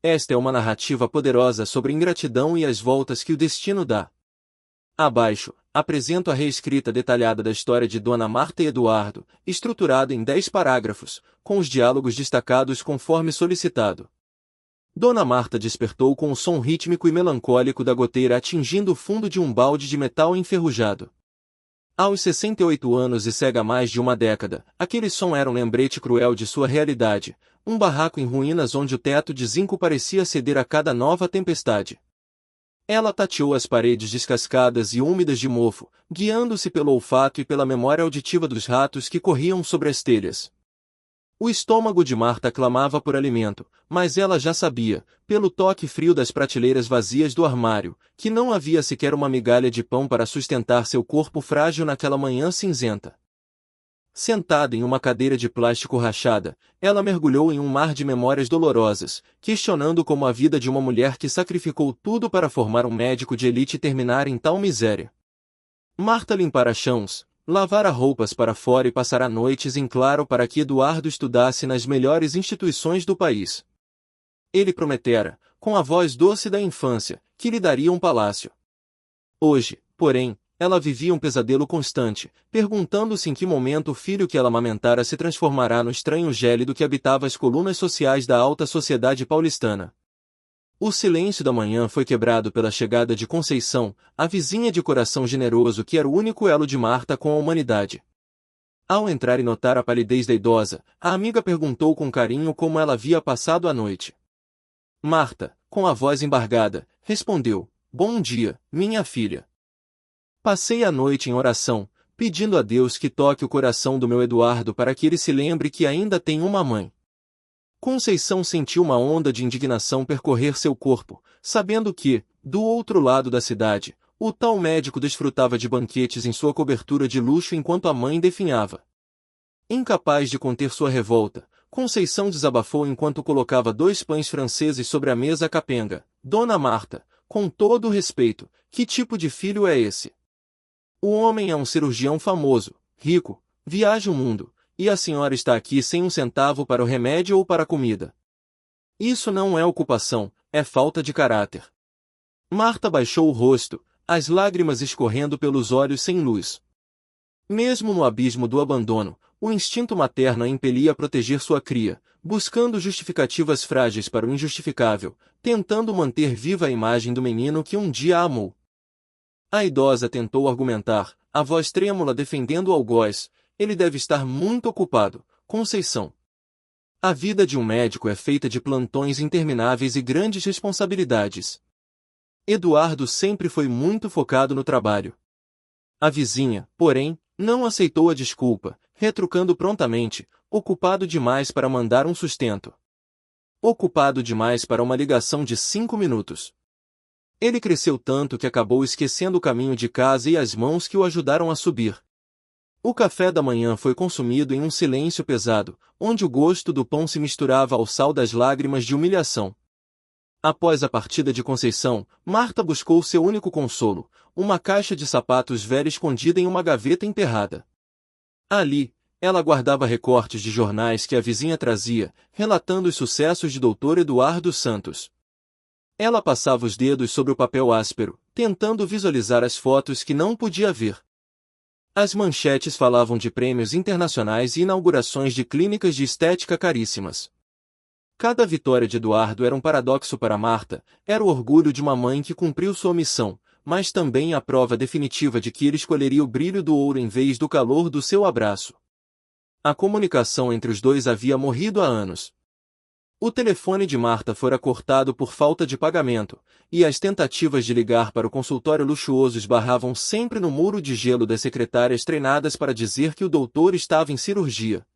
Esta é uma narrativa poderosa sobre ingratidão e as voltas que o destino dá. Abaixo, apresento a reescrita detalhada da história de Dona Marta e Eduardo, estruturada em 10 parágrafos, com os diálogos destacados conforme solicitado. Dona Marta despertou com o som rítmico e melancólico da goteira atingindo o fundo de um balde de metal enferrujado. Aos 68 anos e cega há mais de uma década, aquele som era um lembrete cruel de sua realidade, um barraco em ruínas onde o teto de zinco parecia ceder a cada nova tempestade. Ela tateou as paredes descascadas e úmidas de mofo, guiando-se pelo olfato e pela memória auditiva dos ratos que corriam sobre as telhas. O estômago de Marta clamava por alimento, mas ela já sabia, pelo toque frio das prateleiras vazias do armário, que não havia sequer uma migalha de pão para sustentar seu corpo frágil naquela manhã cinzenta. Sentada em uma cadeira de plástico rachada, ela mergulhou em um mar de memórias dolorosas, questionando como a vida de uma mulher que sacrificou tudo para formar um médico de elite terminar em tal miséria. Marta limpara chãos, lavara roupas para fora e passara noites em claro para que Eduardo estudasse nas melhores instituições do país. Ele prometera, com a voz doce da infância, que lhe daria um palácio. Hoje, porém, ela vivia um pesadelo constante, perguntando-se em que momento o filho que ela amamentara se transformará no estranho gélido que habitava as colunas sociais da alta sociedade paulistana. O silêncio da manhã foi quebrado pela chegada de Conceição, a vizinha de coração generoso que era o único elo de Marta com a humanidade. Ao entrar e notar a palidez da idosa, a amiga perguntou com carinho como ela havia passado a noite. Marta, com a voz embargada, respondeu: "Bom dia, minha filha. Passei a noite em oração, pedindo a Deus que toque o coração do meu Eduardo para que ele se lembre que ainda tem uma mãe." Conceição sentiu uma onda de indignação percorrer seu corpo, sabendo que, do outro lado da cidade, o tal médico desfrutava de banquetes em sua cobertura de luxo enquanto a mãe definhava. Incapaz de conter sua revolta, Conceição desabafou enquanto colocava 2 pães franceses sobre a mesa capenga. "Dona Marta, com todo o respeito, que tipo de filho é esse? O homem é um cirurgião famoso, rico, viaja o mundo. E a senhora está aqui sem um centavo para o remédio ou para a comida. Isso não é ocupação, é falta de caráter." Marta baixou o rosto, as lágrimas escorrendo pelos olhos sem luz. Mesmo no abismo do abandono, o instinto materno a impelia a proteger sua cria, buscando justificativas frágeis para o injustificável, tentando manter viva a imagem do menino que um dia a amou. A idosa tentou argumentar, a voz trêmula defendendo o algoz: "Ele deve estar muito ocupado, Conceição. A vida de um médico é feita de plantões intermináveis e grandes responsabilidades. Eduardo sempre foi muito focado no trabalho." A vizinha, porém, não aceitou a desculpa, retrucando prontamente: "Ocupado demais para mandar um sustento. Ocupado demais para uma ligação de 5 minutos. Ele cresceu tanto que acabou esquecendo o caminho de casa e as mãos que o ajudaram a subir." O café da manhã foi consumido em um silêncio pesado, onde o gosto do pão se misturava ao sal das lágrimas de humilhação. Após a partida de Conceição, Marta buscou seu único consolo, uma caixa de sapatos velha escondida em uma gaveta enterrada. Ali, ela guardava recortes de jornais que a vizinha trazia, relatando os sucessos de Dr. Eduardo Santos. Ela passava os dedos sobre o papel áspero, tentando visualizar as fotos que não podia ver. As manchetes falavam de prêmios internacionais e inaugurações de clínicas de estética caríssimas. Cada vitória de Eduardo era um paradoxo para Marta, era o orgulho de uma mãe que cumpriu sua missão, mas também a prova definitiva de que ele escolheria o brilho do ouro em vez do calor do seu abraço. A comunicação entre os dois havia morrido há anos. O telefone de Marta fora cortado por falta de pagamento, e as tentativas de ligar para o consultório luxuoso esbarravam sempre no muro de gelo das secretárias treinadas para dizer que o doutor estava em cirurgia.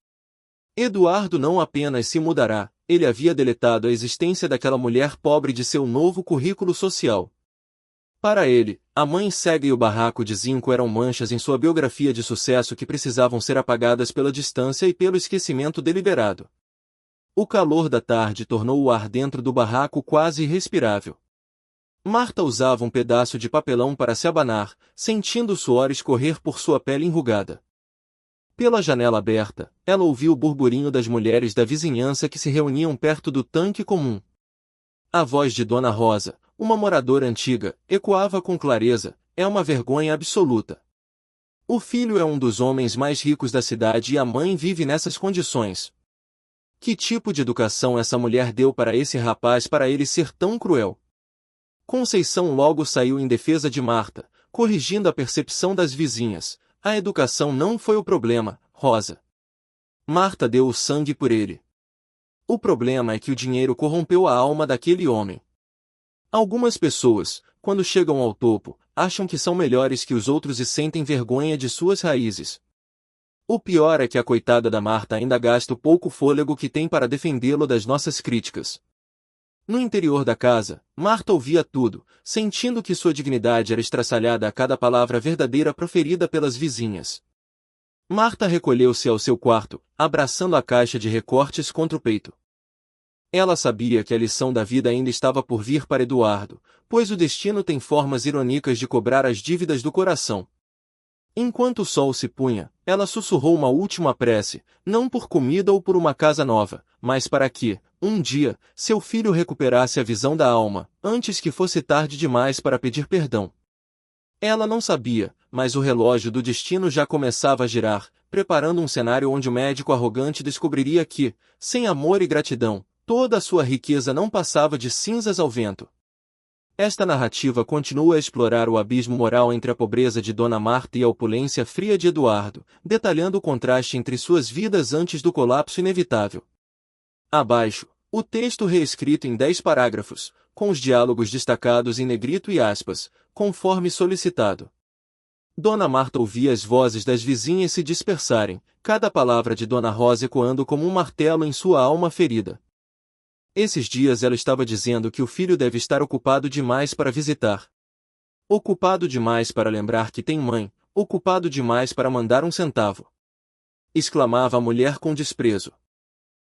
Eduardo não apenas se mudará, ele havia deletado a existência daquela mulher pobre de seu novo currículo social. Para ele, a mãe cega e o barraco de zinco eram manchas em sua biografia de sucesso que precisavam ser apagadas pela distância e pelo esquecimento deliberado. O calor da tarde tornou o ar dentro do barraco quase irrespirável. Marta usava um pedaço de papelão para se abanar, sentindo o suor escorrer por sua pele enrugada. Pela janela aberta, ela ouviu o burburinho das mulheres da vizinhança que se reuniam perto do tanque comum. A voz de Dona Rosa, uma moradora antiga, ecoava com clareza: é uma vergonha absoluta. O filho é um dos homens mais ricos da cidade e a mãe vive nessas condições. Que tipo de educação essa mulher deu para esse rapaz para ele ser tão cruel? Conceição logo saiu em defesa de Marta, corrigindo a percepção das vizinhas. A educação não foi o problema, Rosa. Marta deu o sangue por ele. O problema é que o dinheiro corrompeu a alma daquele homem. Algumas pessoas, quando chegam ao topo, acham que são melhores que os outros e sentem vergonha de suas raízes. O pior é que a coitada da Marta ainda gasta o pouco fôlego que tem para defendê-lo das nossas críticas. No interior da casa, Marta ouvia tudo, sentindo que sua dignidade era estraçalhada a cada palavra verdadeira proferida pelas vizinhas. Marta recolheu-se ao seu quarto, abraçando a caixa de recortes contra o peito. Ela sabia que a lição da vida ainda estava por vir para Eduardo, pois o destino tem formas irônicas de cobrar as dívidas do coração. Enquanto o sol se punha, ela sussurrou uma última prece, não por comida ou por uma casa nova, mas para que, um dia, seu filho recuperasse a visão da alma, antes que fosse tarde demais para pedir perdão. Ela não sabia, mas o relógio do destino já começava a girar, preparando um cenário onde o médico arrogante descobriria que, sem amor e gratidão, toda a sua riqueza não passava de cinzas ao vento. Esta narrativa continua a explorar o abismo moral entre a pobreza de Dona Marta e a opulência fria de Eduardo, detalhando o contraste entre suas vidas antes do colapso inevitável. Abaixo, o texto reescrito em 10 parágrafos, com os diálogos destacados em negrito e aspas, conforme solicitado. Dona Marta ouvia as vozes das vizinhas se dispersarem, cada palavra de Dona Rosa ecoando como um martelo em sua alma ferida. Esses dias ela estava dizendo que o filho deve estar ocupado demais para visitar. Ocupado demais para lembrar que tem mãe, ocupado demais para mandar um centavo. Exclamava a mulher com desprezo.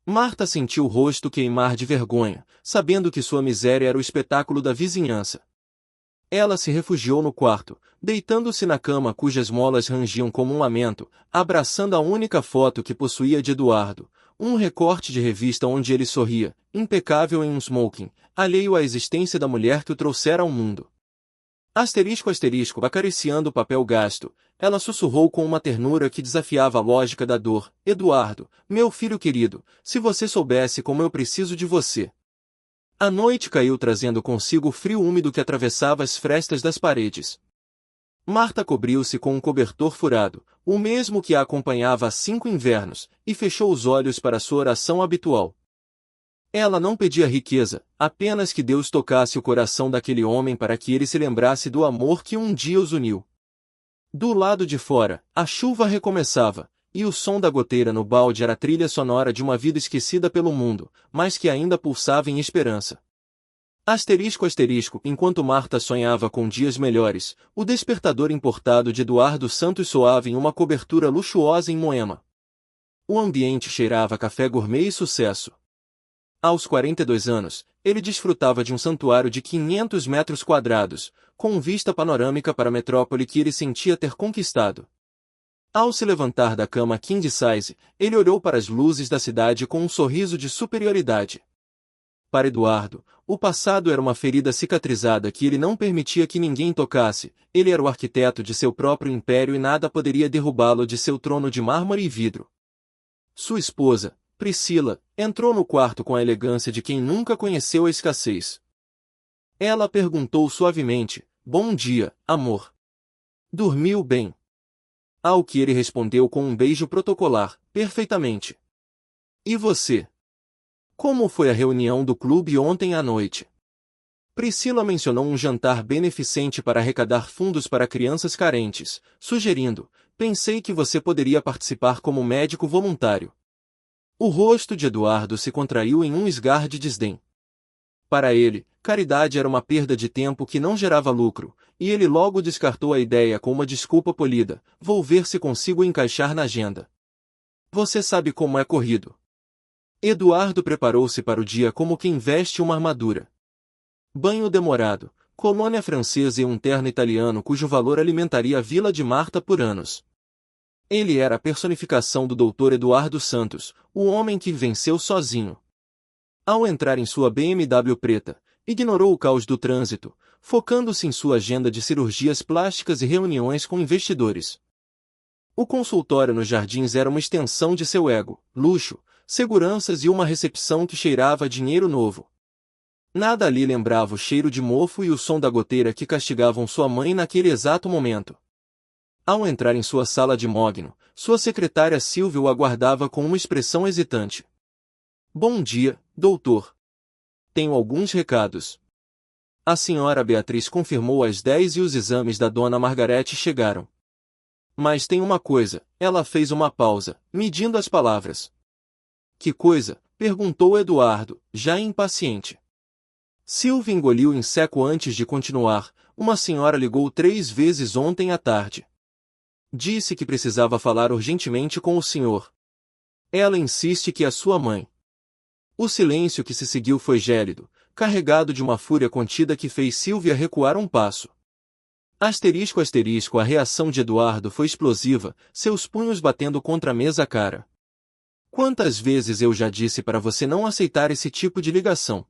Marta sentiu o rosto queimar de vergonha, sabendo que sua miséria era o espetáculo da vizinhança. Ela se refugiou no quarto, deitando-se na cama cujas molas rangiam como um lamento, abraçando a única foto que possuía de Eduardo, um recorte de revista onde ele sorria, impecável em um smoking, alheio à existência da mulher que o trouxera ao mundo. Asterisco asterisco, acariciando o papel gasto, ela sussurrou com uma ternura que desafiava a lógica da dor: Eduardo, meu filho querido, se você soubesse como eu preciso de você. A noite caiu trazendo consigo o frio úmido que atravessava as frestas das paredes. Marta cobriu-se com um cobertor furado, o mesmo que a acompanhava há 5 invernos, e fechou os olhos para sua oração habitual. Ela não pedia riqueza, apenas que Deus tocasse o coração daquele homem para que ele se lembrasse do amor que um dia os uniu. Do lado de fora, a chuva recomeçava, e o som da goteira no balde era a trilha sonora de uma vida esquecida pelo mundo, mas que ainda pulsava em esperança. Asterisco asterisco, enquanto Marta sonhava com dias melhores, o despertador importado de Eduardo Santos soava em uma cobertura luxuosa em Moema. O ambiente cheirava a café gourmet e sucesso. Aos 42 anos, ele desfrutava de um santuário de 500 metros quadrados, com vista panorâmica para a metrópole que ele sentia ter conquistado. Ao se levantar da cama king size, ele olhou para as luzes da cidade com um sorriso de superioridade. Para Eduardo, o passado era uma ferida cicatrizada que ele não permitia que ninguém tocasse, ele era o arquiteto de seu próprio império e nada poderia derrubá-lo de seu trono de mármore e vidro. Sua esposa, Priscila, entrou no quarto com a elegância de quem nunca conheceu a escassez. Ela perguntou suavemente: Bom dia, amor. Dormiu bem? Ao que ele respondeu com um beijo protocolar: Perfeitamente. E você? Como foi a reunião do clube ontem à noite? Priscila mencionou um jantar beneficente para arrecadar fundos para crianças carentes, sugerindo: Pensei que você poderia participar como médico voluntário. O rosto de Eduardo se contraiu em um esgar de desdém. Para ele, caridade era uma perda de tempo que não gerava lucro, e ele logo descartou a ideia com uma desculpa polida: vou ver se consigo encaixar na agenda. Você sabe como é corrido. Eduardo preparou-se para o dia como quem veste uma armadura. Banho demorado, colônia francesa e um terno italiano cujo valor alimentaria a Vila de Marta por anos. Ele era a personificação do Dr. Eduardo Santos, o homem que venceu sozinho. Ao entrar em sua BMW preta, ignorou o caos do trânsito, focando-se em sua agenda de cirurgias plásticas e reuniões com investidores. O consultório nos jardins era uma extensão de seu ego, luxo, seguranças e uma recepção que cheirava a dinheiro novo. Nada ali lembrava o cheiro de mofo e o som da goteira que castigavam sua mãe naquele exato momento. Ao entrar em sua sala de mogno, sua secretária Silvia o aguardava com uma expressão hesitante. Bom dia, doutor. Tenho alguns recados. A senhora Beatriz confirmou às 10 e os exames da dona Margarete chegaram. Mas tem uma coisa, ela fez uma pausa, medindo as palavras. Que coisa? Perguntou Eduardo, já impaciente. Silvia engoliu em seco antes de continuar. Uma senhora ligou 3 vezes ontem à tarde. Disse que precisava falar urgentemente com o senhor. Ela insiste que é sua mãe. O silêncio que se seguiu foi gélido, carregado de uma fúria contida que fez Silvia recuar um passo. Asterisco asterisco, a reação de Eduardo foi explosiva, seus punhos batendo contra a mesa cara. Quantas vezes eu já disse para você não aceitar esse tipo de ligação?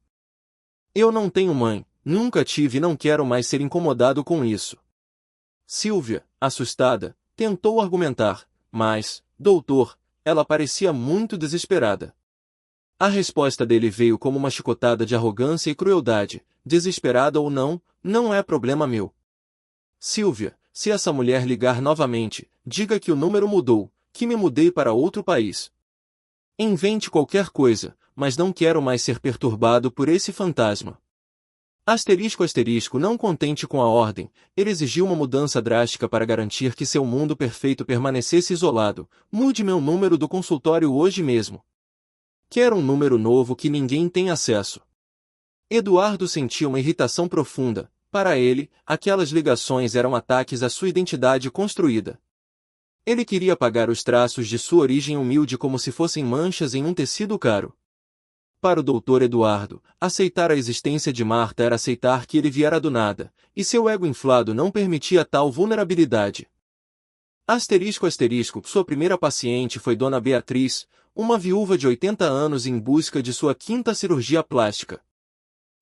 Eu não tenho mãe, nunca tive e não quero mais ser incomodado com isso. Silvia, assustada, tentou argumentar, mas, doutor, ela parecia muito desesperada. A resposta dele veio como uma chicotada de arrogância e crueldade. Desesperada ou não, não é problema meu. Silvia, se essa mulher ligar novamente, diga que o número mudou, que me mudei para outro país. Invente qualquer coisa, mas não quero mais ser perturbado por esse fantasma. Asterisco asterisco, não contente com a ordem, ele exigiu uma mudança drástica para garantir que seu mundo perfeito permanecesse isolado. Mude meu número do consultório hoje mesmo. Quero um número novo que ninguém tem acesso. Eduardo sentia uma irritação profunda. Para ele, aquelas ligações eram ataques à sua identidade construída. Ele queria apagar os traços de sua origem humilde como se fossem manchas em um tecido caro. Para o doutor Eduardo, aceitar a existência de Marta era aceitar que ele viera do nada, e seu ego inflado não permitia tal vulnerabilidade. Asterisco asterisco, sua primeira paciente foi Dona Beatriz, uma viúva de 80 anos em busca de sua 5ª cirurgia plástica.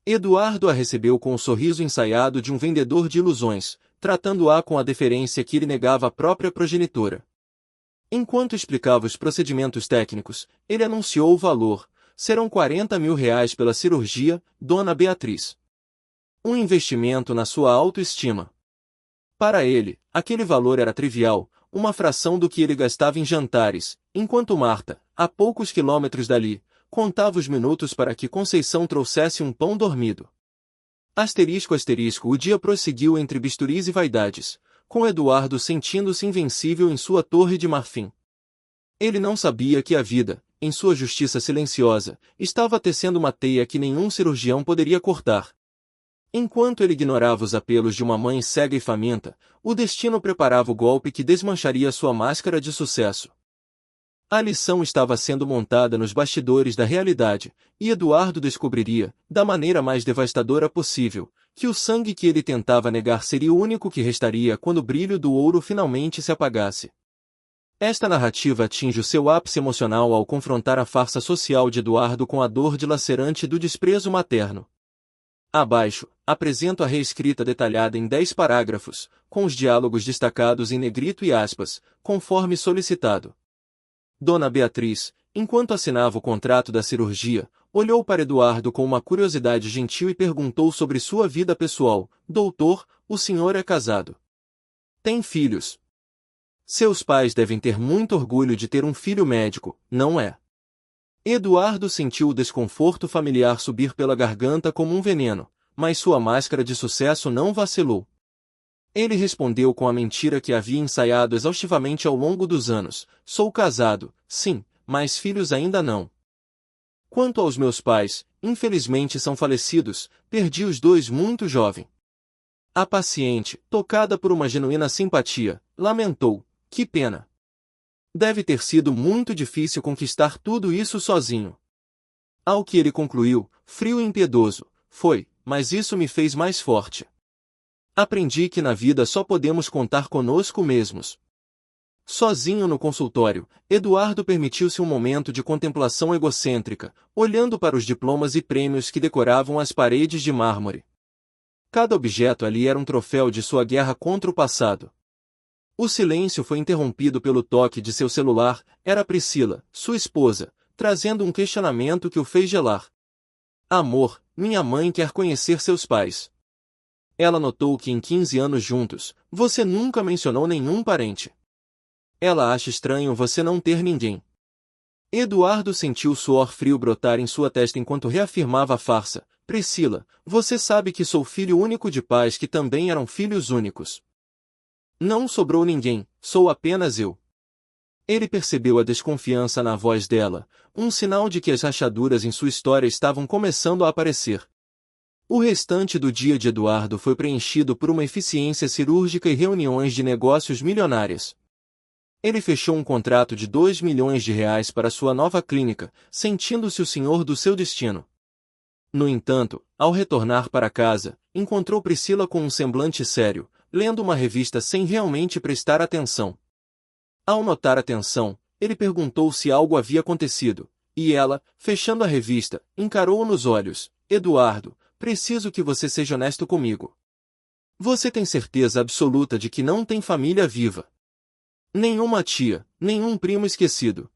Eduardo a recebeu com o sorriso ensaiado de um vendedor de ilusões, tratando-a com a deferência que lhe negava a própria progenitora. Enquanto explicava os procedimentos técnicos, ele anunciou o valor. Serão 40 mil reais pela cirurgia, Dona Beatriz. Um investimento na sua autoestima. Para ele, aquele valor era trivial, uma fração do que ele gastava em jantares, enquanto Marta, a poucos quilômetros dali, contava os minutos para que Conceição trouxesse um pão dormido. Asterisco asterisco, o dia prosseguiu entre bisturis e vaidades, com Eduardo sentindo-se invencível em sua torre de marfim. Ele não sabia que a vida, em sua justiça silenciosa, estava tecendo uma teia que nenhum cirurgião poderia cortar. Enquanto ele ignorava os apelos de uma mãe cega e faminta, o destino preparava o golpe que desmancharia sua máscara de sucesso. A lição estava sendo montada nos bastidores da realidade, e Eduardo descobriria, da maneira mais devastadora possível, que o sangue que ele tentava negar seria o único que restaria quando o brilho do ouro finalmente se apagasse. Esta narrativa atinge o seu ápice emocional ao confrontar a farsa social de Eduardo com a dor dilacerante do desprezo materno. Abaixo, apresento a reescrita detalhada em 10 parágrafos, com os diálogos destacados em negrito e aspas, conforme solicitado. Dona Beatriz, enquanto assinava o contrato da cirurgia, olhou para Eduardo com uma curiosidade gentil e perguntou sobre sua vida pessoal. Doutor, o senhor é casado? Tem filhos? Seus pais devem ter muito orgulho de ter um filho médico, não é? Eduardo sentiu o desconforto familiar subir pela garganta como um veneno, mas sua máscara de sucesso não vacilou. Ele respondeu com a mentira que havia ensaiado exaustivamente ao longo dos anos. Sou casado, sim, mas filhos ainda não. Quanto aos meus pais, infelizmente são falecidos, perdi os dois muito jovem. A paciente, tocada por uma genuína simpatia, lamentou, que pena. Deve ter sido muito difícil conquistar tudo isso sozinho. Ao que ele concluiu, frio e impiedoso, foi, mas isso me fez mais forte. Aprendi que na vida só podemos contar conosco mesmos. Sozinho no consultório, Eduardo permitiu-se um momento de contemplação egocêntrica, olhando para os diplomas e prêmios que decoravam as paredes de mármore. Cada objeto ali era um troféu de sua guerra contra o passado. O silêncio foi interrompido pelo toque de seu celular. Era Priscila, sua esposa, trazendo um questionamento que o fez gelar. Amor, minha mãe quer conhecer seus pais. Ela notou que em 15 anos juntos, você nunca mencionou nenhum parente. Ela acha estranho você não ter ninguém. Eduardo sentiu o suor frio brotar em sua testa enquanto reafirmava a farsa. Priscila, você sabe que sou filho único de pais que também eram filhos únicos. Não sobrou ninguém, sou apenas eu. Ele percebeu a desconfiança na voz dela, um sinal de que as rachaduras em sua história estavam começando a aparecer. O restante do dia de Eduardo foi preenchido por uma eficiência cirúrgica e reuniões de negócios milionárias. Ele fechou um contrato de R$ 2 milhões para sua nova clínica, sentindo-se o senhor do seu destino. No entanto, ao retornar para casa, encontrou Priscila com um semblante sério, lendo uma revista sem realmente prestar atenção. Ao notar a tensão, ele perguntou se algo havia acontecido, e ela, fechando a revista, encarou-o nos olhos. Eduardo, preciso que você seja honesto comigo. Você tem certeza absoluta de que não tem família viva? Nenhuma tia, nenhum primo esquecido.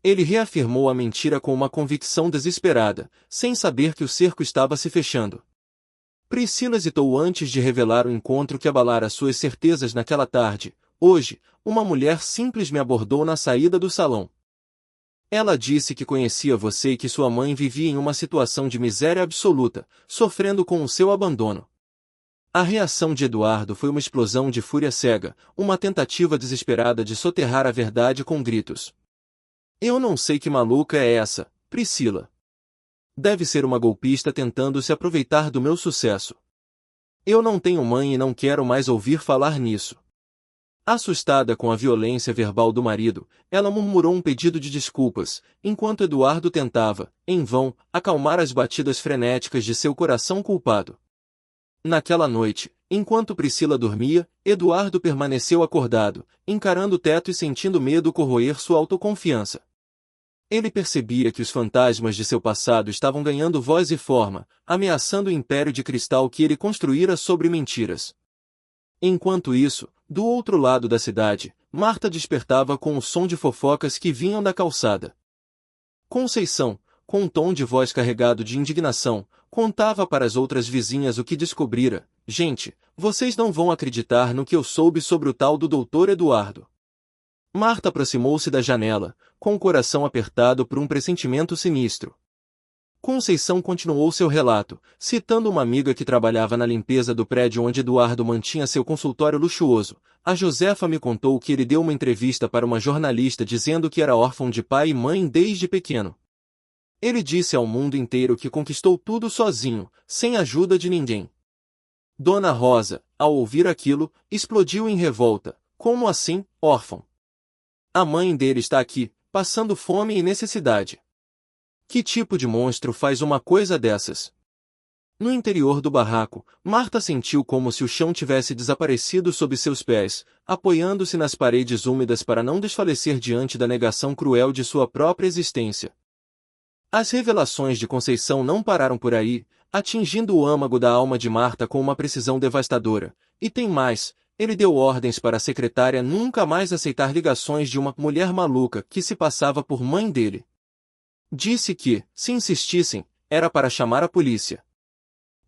Ele reafirmou a mentira com uma convicção desesperada, sem saber que o cerco estava se fechando. Priscila hesitou antes de revelar o encontro que abalara suas certezas naquela tarde. Hoje, uma mulher simples me abordou na saída do salão. Ela disse que conhecia você e que sua mãe vivia em uma situação de miséria absoluta, sofrendo com o seu abandono. A reação de Eduardo foi uma explosão de fúria cega, uma tentativa desesperada de soterrar a verdade com gritos. Eu não sei que maluca é essa, Priscila. Deve ser uma golpista tentando se aproveitar do meu sucesso. Eu não tenho mãe e não quero mais ouvir falar nisso. Assustada com a violência verbal do marido, ela murmurou um pedido de desculpas, enquanto Eduardo tentava, em vão, acalmar as batidas frenéticas de seu coração culpado. Naquela noite, enquanto Priscila dormia, Eduardo permaneceu acordado, encarando o teto e sentindo medo corroer sua autoconfiança. Ele percebia que os fantasmas de seu passado estavam ganhando voz e forma, ameaçando o império de cristal que ele construíra sobre mentiras. Enquanto isso, do outro lado da cidade, Marta despertava com o som de fofocas que vinham da calçada. Conceição, com um tom de voz carregado de indignação, contava para as outras vizinhas o que descobrira. Gente, vocês não vão acreditar no que eu soube sobre o tal do Dr. Eduardo. Marta aproximou-se da janela, com o coração apertado por um pressentimento sinistro. Conceição continuou seu relato, citando uma amiga que trabalhava na limpeza do prédio onde Eduardo mantinha seu consultório luxuoso. A Josefa me contou que ele deu uma entrevista para uma jornalista dizendo que era órfão de pai e mãe desde pequeno. Ele disse ao mundo inteiro que conquistou tudo sozinho, sem ajuda de ninguém. Dona Rosa, ao ouvir aquilo, explodiu em revolta. Como assim, órfão? A mãe dele está aqui, passando fome e necessidade. Que tipo de monstro faz uma coisa dessas? No interior do barraco, Marta sentiu como se o chão tivesse desaparecido sob seus pés, apoiando-se nas paredes úmidas para não desfalecer diante da negação cruel de sua própria existência. As revelações de Conceição não pararam por aí, atingindo o âmago da alma de Marta com uma precisão devastadora. E tem mais, ele deu ordens para a secretária nunca mais aceitar ligações de uma mulher maluca que se passava por mãe dele. Disse que, se insistissem, era para chamar a polícia.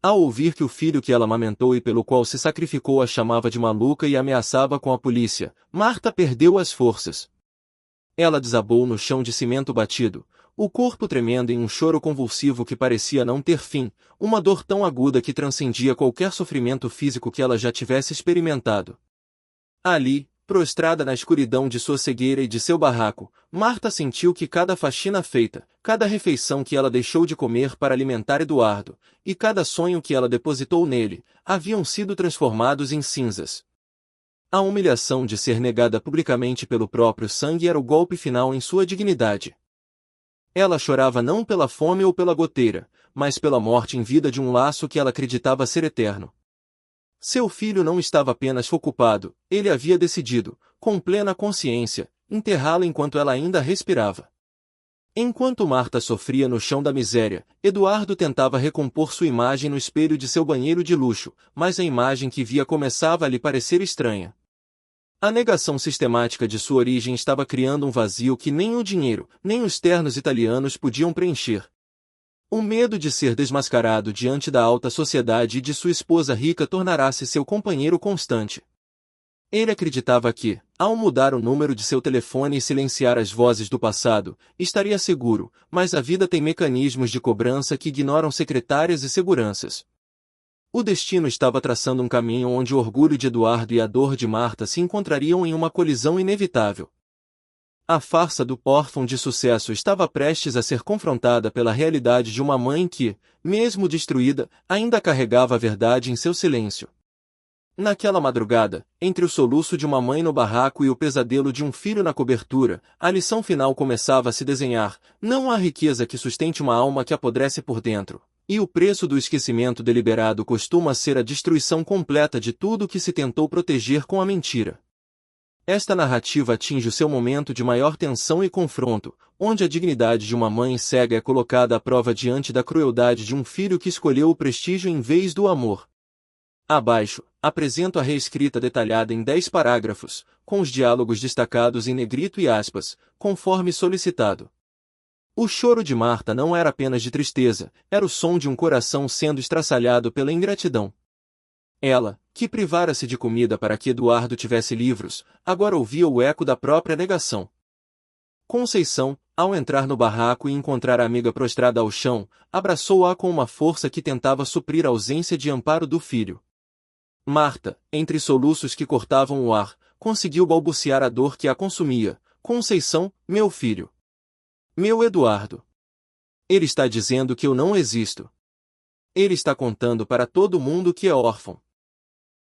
Ao ouvir que o filho que ela amamentou e pelo qual se sacrificou a chamava de maluca e ameaçava com a polícia, Marta perdeu as forças. Ela desabou no chão de cimento batido, o corpo tremendo em um choro convulsivo que parecia não ter fim, uma dor tão aguda que transcendia qualquer sofrimento físico que ela já tivesse experimentado. Ali, prostrada na escuridão de sua cegueira e de seu barraco, Marta sentiu que cada faxina feita, cada refeição que ela deixou de comer para alimentar Eduardo, e cada sonho que ela depositou nele, haviam sido transformados em cinzas. A humilhação de ser negada publicamente pelo próprio sangue era o golpe final em sua dignidade. Ela chorava não pela fome ou pela goteira, mas pela morte em vida de um laço que ela acreditava ser eterno. Seu filho não estava apenas ocupado, ele havia decidido, com plena consciência, enterrá-la enquanto ela ainda respirava. Enquanto Marta sofria no chão da miséria, Eduardo tentava recompor sua imagem no espelho de seu banheiro de luxo, mas a imagem que via começava a lhe parecer estranha. A negação sistemática de sua origem estava criando um vazio que nem o dinheiro, nem os ternos italianos podiam preencher. O medo de ser desmascarado diante da alta sociedade e de sua esposa rica tornara-se seu companheiro constante. Ele acreditava que, ao mudar o número de seu telefone e silenciar as vozes do passado, estaria seguro, mas a vida tem mecanismos de cobrança que ignoram secretárias e seguranças. O destino estava traçando um caminho onde o orgulho de Eduardo e a dor de Marta se encontrariam em uma colisão inevitável. A farsa do órfão de sucesso estava prestes a ser confrontada pela realidade de uma mãe que, mesmo destruída, ainda carregava a verdade em seu silêncio. Naquela madrugada, entre o soluço de uma mãe no barraco e o pesadelo de um filho na cobertura, a lição final começava a se desenhar: não há riqueza que sustente uma alma que apodrece por dentro, e o preço do esquecimento deliberado costuma ser a destruição completa de tudo que se tentou proteger com a mentira. Esta narrativa atinge o seu momento de maior tensão e confronto, onde a dignidade de uma mãe cega é colocada à prova diante da crueldade de um filho que escolheu o prestígio em vez do amor. Abaixo, apresento a reescrita detalhada em 10 parágrafos, com os diálogos destacados em negrito e aspas, conforme solicitado. O choro de Marta não era apenas de tristeza, era o som de um coração sendo estraçalhado pela ingratidão. Ela, que privara-se de comida para que Eduardo tivesse livros, agora ouvia o eco da própria negação. Conceição, ao entrar no barraco e encontrar a amiga prostrada ao chão, abraçou-a com uma força que tentava suprir a ausência de amparo do filho. Marta, entre soluços que cortavam o ar, conseguiu balbuciar a dor que a consumia: Conceição, meu filho. Meu Eduardo. Ele está dizendo que eu não existo. Ele está contando para todo mundo que é órfão.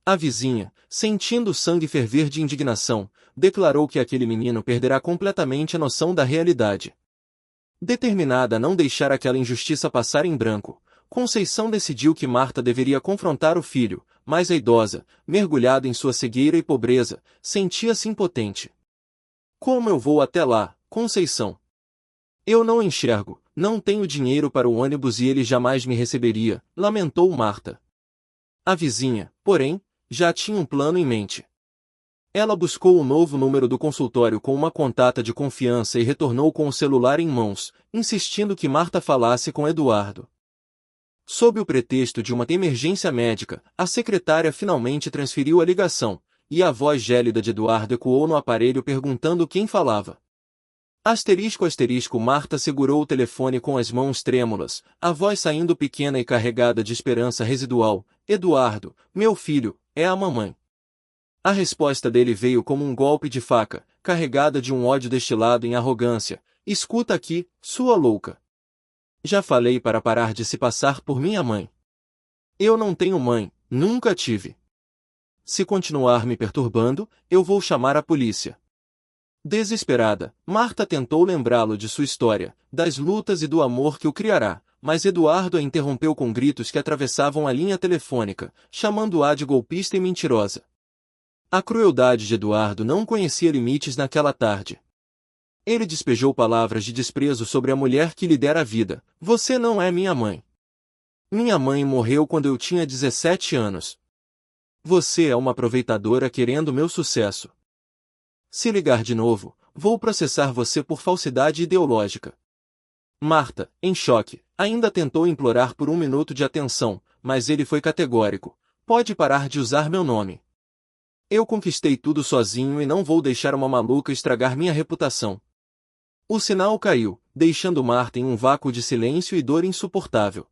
A vizinha, sentindo o sangue ferver de indignação, declarou que aquele menino perderá completamente a noção da realidade. Determinada a não deixar aquela injustiça passar em branco, Conceição decidiu que Marta deveria confrontar o filho, mas a idosa, mergulhada em sua cegueira e pobreza, sentia-se impotente. Como eu vou até lá, Conceição? Eu não enxergo, não tenho dinheiro para o ônibus e ele jamais me receberia, lamentou Marta. A vizinha, porém, já tinha um plano em mente. Ela buscou o novo número do consultório com uma contata de confiança e retornou com o celular em mãos, insistindo que Marta falasse com Eduardo. Sob o pretexto de uma emergência médica, a secretária finalmente transferiu a ligação, e a voz gélida de Eduardo ecoou no aparelho perguntando quem falava. Marta segurou o telefone com as mãos trêmulas, a voz saindo pequena e carregada de esperança residual: Eduardo, meu filho, é a mamãe. A resposta dele veio como um golpe de faca, carregada de um ódio destilado em arrogância: escuta aqui, sua louca. Já falei para parar de se passar por minha mãe. Eu não tenho mãe, nunca tive. Se continuar me perturbando, eu vou chamar a polícia. Desesperada, Marta tentou lembrá-lo de sua história, das lutas e do amor que o criará, mas Eduardo a interrompeu com gritos que atravessavam a linha telefônica, chamando-a de golpista e mentirosa. A crueldade de Eduardo não conhecia limites naquela tarde. Ele despejou palavras de desprezo sobre a mulher que lhe dera a vida: você não é minha mãe. Minha mãe morreu quando eu tinha 17 anos. Você é uma aproveitadora querendo meu sucesso. Se ligar de novo, vou processar você por falsidade ideológica. Marta, em choque, ainda tentou implorar por um minuto de atenção, mas ele foi categórico: pode parar de usar meu nome. Eu conquistei tudo sozinho e não vou deixar uma maluca estragar minha reputação. O sinal caiu, deixando Marta em um vácuo de silêncio e dor insuportável.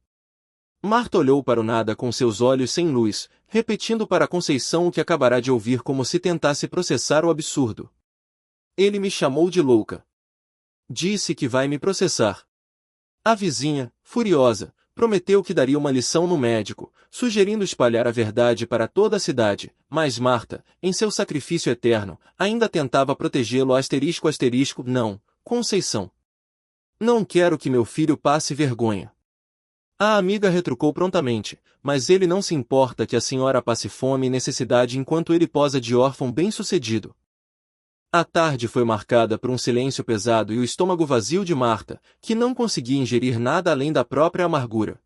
Marta olhou para o nada com seus olhos sem luz, repetindo para Conceição o que acabará de ouvir como se tentasse processar o absurdo. Ele me chamou de louca. Disse que vai me processar. A vizinha, furiosa, prometeu que daria uma lição no médico, sugerindo espalhar a verdade para toda a cidade, mas Marta, em seu sacrifício eterno, ainda tentava protegê-lo não, Conceição. Não quero que meu filho passe vergonha. A amiga retrucou prontamente: mas ele não se importa que a senhora passe fome e necessidade enquanto ele posa de órfão bem-sucedido. A tarde foi marcada por um silêncio pesado e o estômago vazio de Marta, que não conseguia ingerir nada além da própria amargura.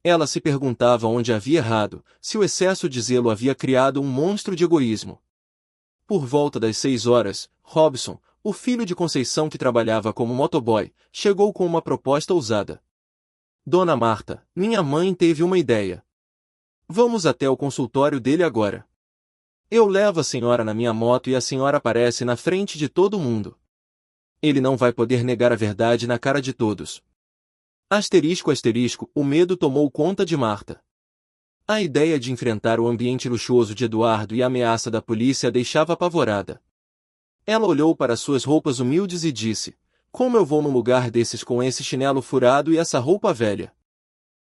Ela se perguntava onde havia errado, se o excesso de zelo havia criado um monstro de egoísmo. Por volta das 6 horas, Robson, o filho de Conceição que trabalhava como motoboy, chegou com uma proposta ousada. Dona Marta, minha mãe teve uma ideia. Vamos até o consultório dele agora. Eu levo a senhora na minha moto e a senhora aparece na frente de todo mundo. Ele não vai poder negar a verdade na cara de todos. Asterisco asterisco, o medo tomou conta de Marta. A ideia de enfrentar o ambiente luxuoso de Eduardo e a ameaça da polícia a deixava apavorada. Ela olhou para suas roupas humildes e disse: como eu vou num lugar desses com esse chinelo furado e essa roupa velha?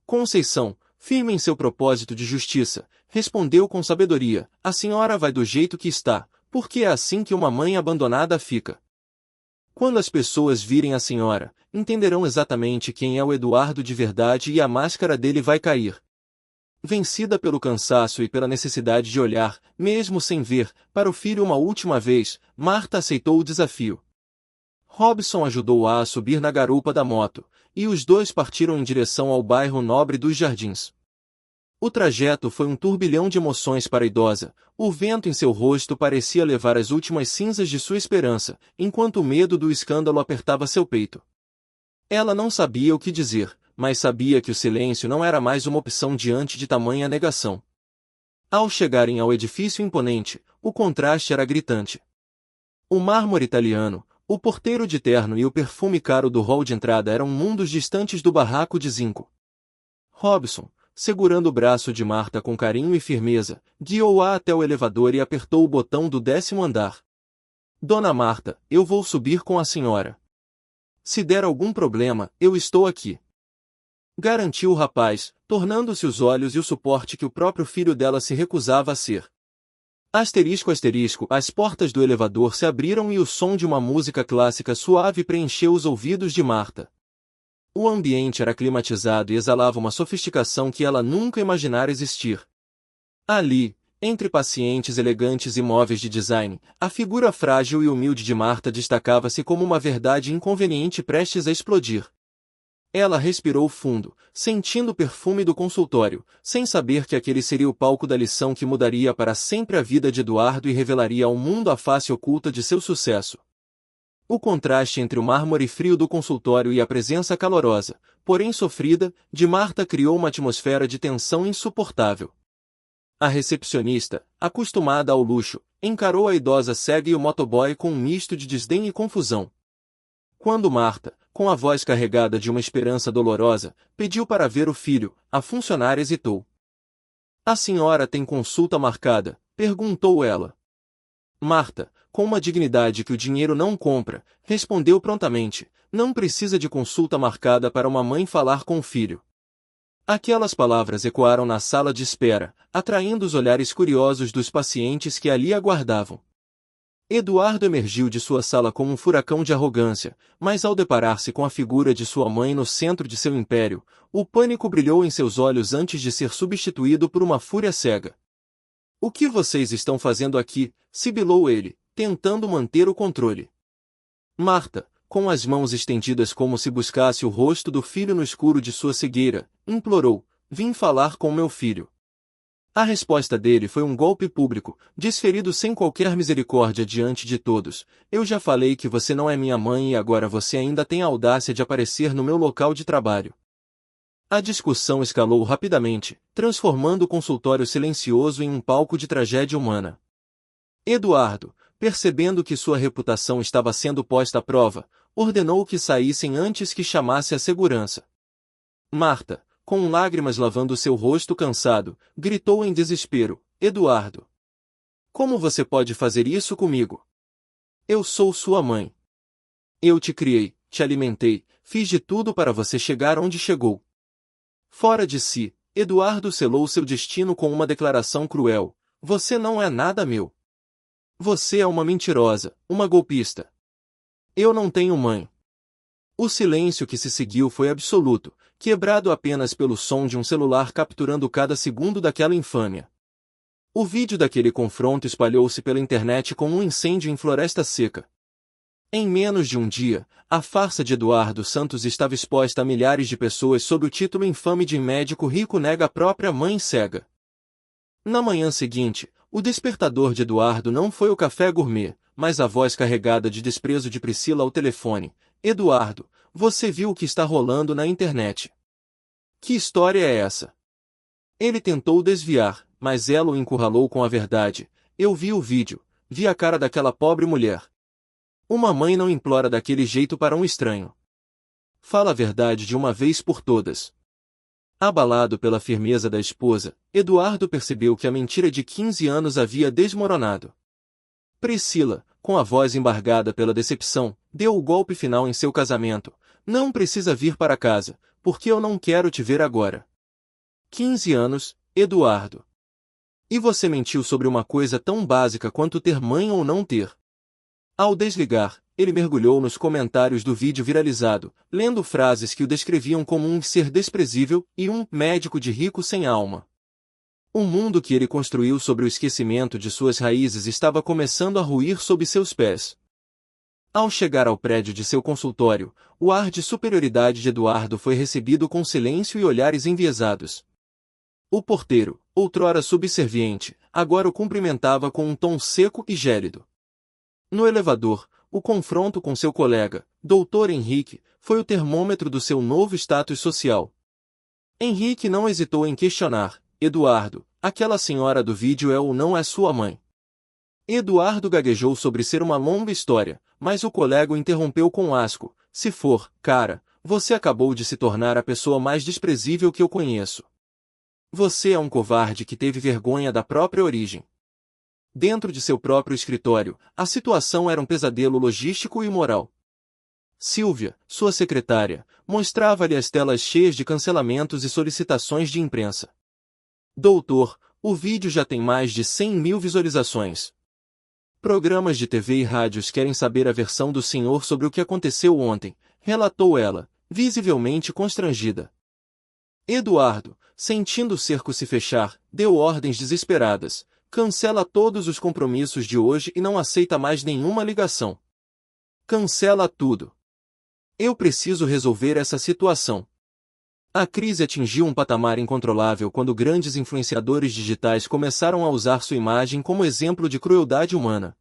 Conceição, firme em seu propósito de justiça, respondeu com sabedoria: a senhora vai do jeito que está, porque é assim que uma mãe abandonada fica. Quando as pessoas virem a senhora, entenderão exatamente quem é o Eduardo de verdade e a máscara dele vai cair. Vencida pelo cansaço e pela necessidade de olhar, mesmo sem ver, para o filho uma última vez, Marta aceitou o desafio. Robson ajudou-a a subir na garupa da moto, e os dois partiram em direção ao bairro nobre dos Jardins. O trajeto foi um turbilhão de emoções para a idosa, o vento em seu rosto parecia levar as últimas cinzas de sua esperança, enquanto o medo do escândalo apertava seu peito. Ela não sabia o que dizer, mas sabia que o silêncio não era mais uma opção diante de tamanha negação. Ao chegarem ao edifício imponente, o contraste era gritante. O mármore italiano, o porteiro de terno e o perfume caro do hall de entrada eram mundos distantes do barraco de zinco. Robson, segurando o braço de Marta com carinho e firmeza, guiou-a até o elevador e apertou o botão do 10º andar. Dona Marta, eu vou subir com a senhora. Se der algum problema, eu estou aqui. Garantiu o rapaz, tornando-se os olhos e o suporte que o próprio filho dela se recusava a ser. Asterisco asterisco, as portas do elevador se abriram e o som de uma música clássica suave preencheu os ouvidos de Marta. O ambiente era climatizado e exalava uma sofisticação que ela nunca imaginara existir. Ali, entre pacientes elegantes e móveis de design, a figura frágil e humilde de Marta destacava-se como uma verdade inconveniente prestes a explodir. Ela respirou fundo, sentindo o perfume do consultório, sem saber que aquele seria o palco da lição que mudaria para sempre a vida de Eduardo e revelaria ao mundo a face oculta de seu sucesso. O contraste entre o mármore frio do consultório e a presença calorosa, porém sofrida, de Marta criou uma atmosfera de tensão insuportável. A recepcionista, acostumada ao luxo, encarou a idosa cega e o motoboy com um misto de desdém e confusão. Quando Marta, com a voz carregada de uma esperança dolorosa, pediu para ver o filho, a funcionária hesitou. A senhora tem consulta marcada? Perguntou ela. Marta, com uma dignidade que o dinheiro não compra, respondeu prontamente: não precisa de consulta marcada para uma mãe falar com o filho. Aquelas palavras ecoaram na sala de espera, atraindo os olhares curiosos dos pacientes que ali aguardavam. Eduardo emergiu de sua sala como um furacão de arrogância, mas ao deparar-se com a figura de sua mãe no centro de seu império, o pânico brilhou em seus olhos antes de ser substituído por uma fúria cega. O que vocês estão fazendo aqui? Sibilou ele, tentando manter o controle. Marta, com as mãos estendidas como se buscasse o rosto do filho no escuro de sua cegueira, implorou: vim falar com meu filho. A resposta dele foi um golpe público, desferido sem qualquer misericórdia diante de todos: eu já falei que você não é minha mãe e agora você ainda tem a audácia de aparecer no meu local de trabalho. A discussão escalou rapidamente, transformando o consultório silencioso em um palco de tragédia humana. Eduardo, percebendo que sua reputação estava sendo posta à prova, ordenou que saíssem antes que chamasse a segurança. Marta, com lágrimas lavando seu rosto cansado, gritou em desespero: Eduardo! Como você pode fazer isso comigo? Eu sou sua mãe. Eu te criei, te alimentei, fiz de tudo para você chegar onde chegou. Fora de si, Eduardo selou seu destino com uma declaração cruel: você não é nada meu. Você é uma mentirosa, uma golpista. Eu não tenho mãe. O silêncio que se seguiu foi absoluto, quebrado apenas pelo som de um celular capturando cada segundo daquela infâmia. O vídeo daquele confronto espalhou-se pela internet como um incêndio em floresta seca. Em menos de um dia, a farsa de Eduardo Santos estava exposta a milhares de pessoas sob o título infame de médico rico nega a própria mãe cega. Na manhã seguinte, o despertador de Eduardo não foi o café gourmet, mas a voz carregada de desprezo de Priscila ao telefone. Eduardo, você viu o que está rolando na internet? Que história é essa? Ele tentou desviar, mas ela o encurralou com a verdade. Eu vi o vídeo, vi a cara daquela pobre mulher. Uma mãe não implora daquele jeito para um estranho. Fala a verdade de uma vez por todas. Abalado pela firmeza da esposa, Eduardo percebeu que a mentira de 15 anos havia desmoronado. Priscila, com a voz embargada pela decepção, deu o golpe final em seu casamento. Não precisa vir para casa, porque eu não quero te ver agora. 15 anos, Eduardo. E você mentiu sobre uma coisa tão básica quanto ter mãe ou não ter. Ao desligar, ele mergulhou nos comentários do vídeo viralizado, lendo frases que o descreviam como um ser desprezível e um médico de rico sem alma. O mundo que ele construiu sobre o esquecimento de suas raízes estava começando a ruir sob seus pés. Ao chegar ao prédio de seu consultório, o ar de superioridade de Eduardo foi recebido com silêncio e olhares enviesados. O porteiro, outrora subserviente, agora o cumprimentava com um tom seco e gélido. No elevador, o confronto com seu colega, Dr. Henrique, foi o termômetro do seu novo status social. Henrique não hesitou em questionar: Eduardo, aquela senhora do vídeo é ou não é sua mãe? Eduardo gaguejou sobre ser uma longa história, mas o colega o interrompeu com asco: se for, cara, você acabou de se tornar a pessoa mais desprezível que eu conheço. Você é um covarde que teve vergonha da própria origem. Dentro de seu próprio escritório, a situação era um pesadelo logístico e moral. Silvia, sua secretária, mostrava-lhe as telas cheias de cancelamentos e solicitações de imprensa. Doutor, o vídeo já tem mais de 100.000 visualizações. Programas de TV e rádios querem saber a versão do senhor sobre o que aconteceu ontem, relatou ela, visivelmente constrangida. Eduardo, sentindo o cerco se fechar, deu ordens desesperadas: cancela todos os compromissos de hoje e não aceita mais nenhuma ligação. Cancela tudo. Eu preciso resolver essa situação. A crise atingiu um patamar incontrolável quando grandes influenciadores digitais começaram a usar sua imagem como exemplo de crueldade humana.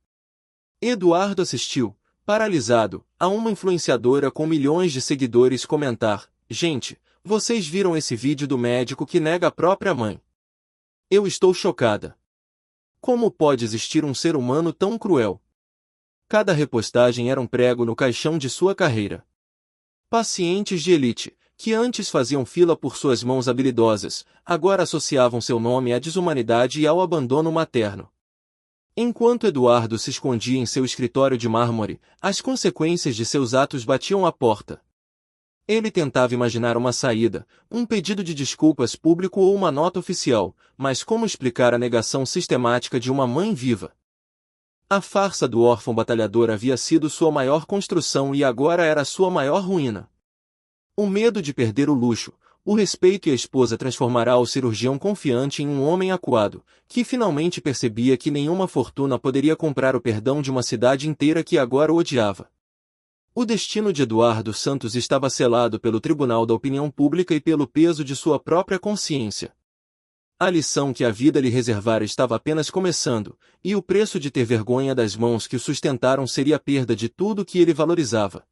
Eduardo assistiu, paralisado, a uma influenciadora com milhões de seguidores comentar: gente, vocês viram esse vídeo do médico que nega a própria mãe? Eu estou chocada. Como pode existir um ser humano tão cruel? Cada repostagem era um prego no caixão de sua carreira. Pacientes de elite, que antes faziam fila por suas mãos habilidosas, agora associavam seu nome à desumanidade e ao abandono materno. Enquanto Eduardo se escondia em seu escritório de mármore, as consequências de seus atos batiam à porta. Ele tentava imaginar uma saída, um pedido de desculpas público ou uma nota oficial, mas como explicar a negação sistemática de uma mãe viva? A farsa do órfão batalhador havia sido sua maior construção e agora era sua maior ruína. O medo de perder o luxo, o respeito e a esposa transformará o cirurgião confiante em um homem acuado, que finalmente percebia que nenhuma fortuna poderia comprar o perdão de uma cidade inteira que agora o odiava. O destino de Eduardo Santos estava selado pelo Tribunal da Opinião Pública e pelo peso de sua própria consciência. A lição que a vida lhe reservara estava apenas começando, e o preço de ter vergonha das mãos que o sustentaram seria a perda de tudo que ele valorizava.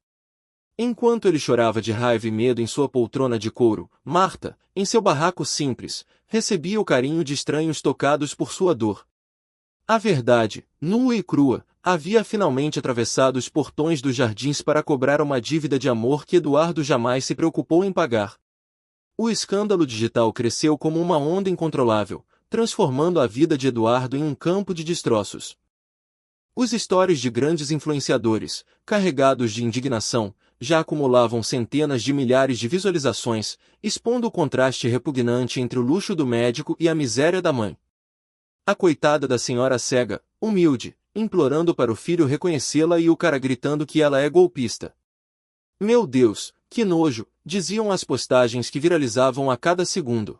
Enquanto ele chorava de raiva e medo em sua poltrona de couro, Marta, em seu barraco simples, recebia o carinho de estranhos tocados por sua dor. A verdade, nua e crua, havia finalmente atravessado os portões dos jardins para cobrar uma dívida de amor que Eduardo jamais se preocupou em pagar. O escândalo digital cresceu como uma onda incontrolável, transformando a vida de Eduardo em um campo de destroços. Os stories de grandes influenciadores, carregados de indignação, já acumulavam centenas de milhares de visualizações, expondo o contraste repugnante entre o luxo do médico e a miséria da mãe. A coitada da senhora cega, humilde, implorando para o filho reconhecê-la e o cara gritando que ela é golpista. Meu Deus, que nojo, diziam as postagens que viralizavam a cada segundo.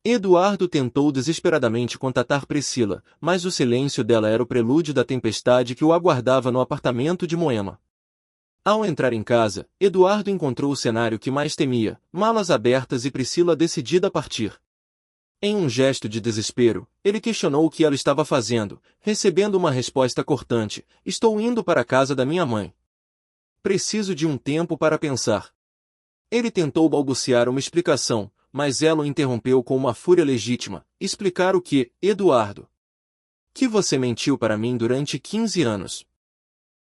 Eduardo tentou desesperadamente contatar Priscila, mas o silêncio dela era o prelúdio da tempestade que o aguardava no apartamento de Moema. Ao entrar em casa, Eduardo encontrou o cenário que mais temia, malas abertas e Priscila decidida a partir. Em um gesto de desespero, ele questionou o que ela estava fazendo, recebendo uma resposta cortante: "Estou indo para a casa da minha mãe. Preciso de um tempo para pensar." Ele tentou balbuciar uma explicação, mas ela o interrompeu com uma fúria legítima: "Explicar o quê, Eduardo? Que você mentiu para mim durante 15 anos.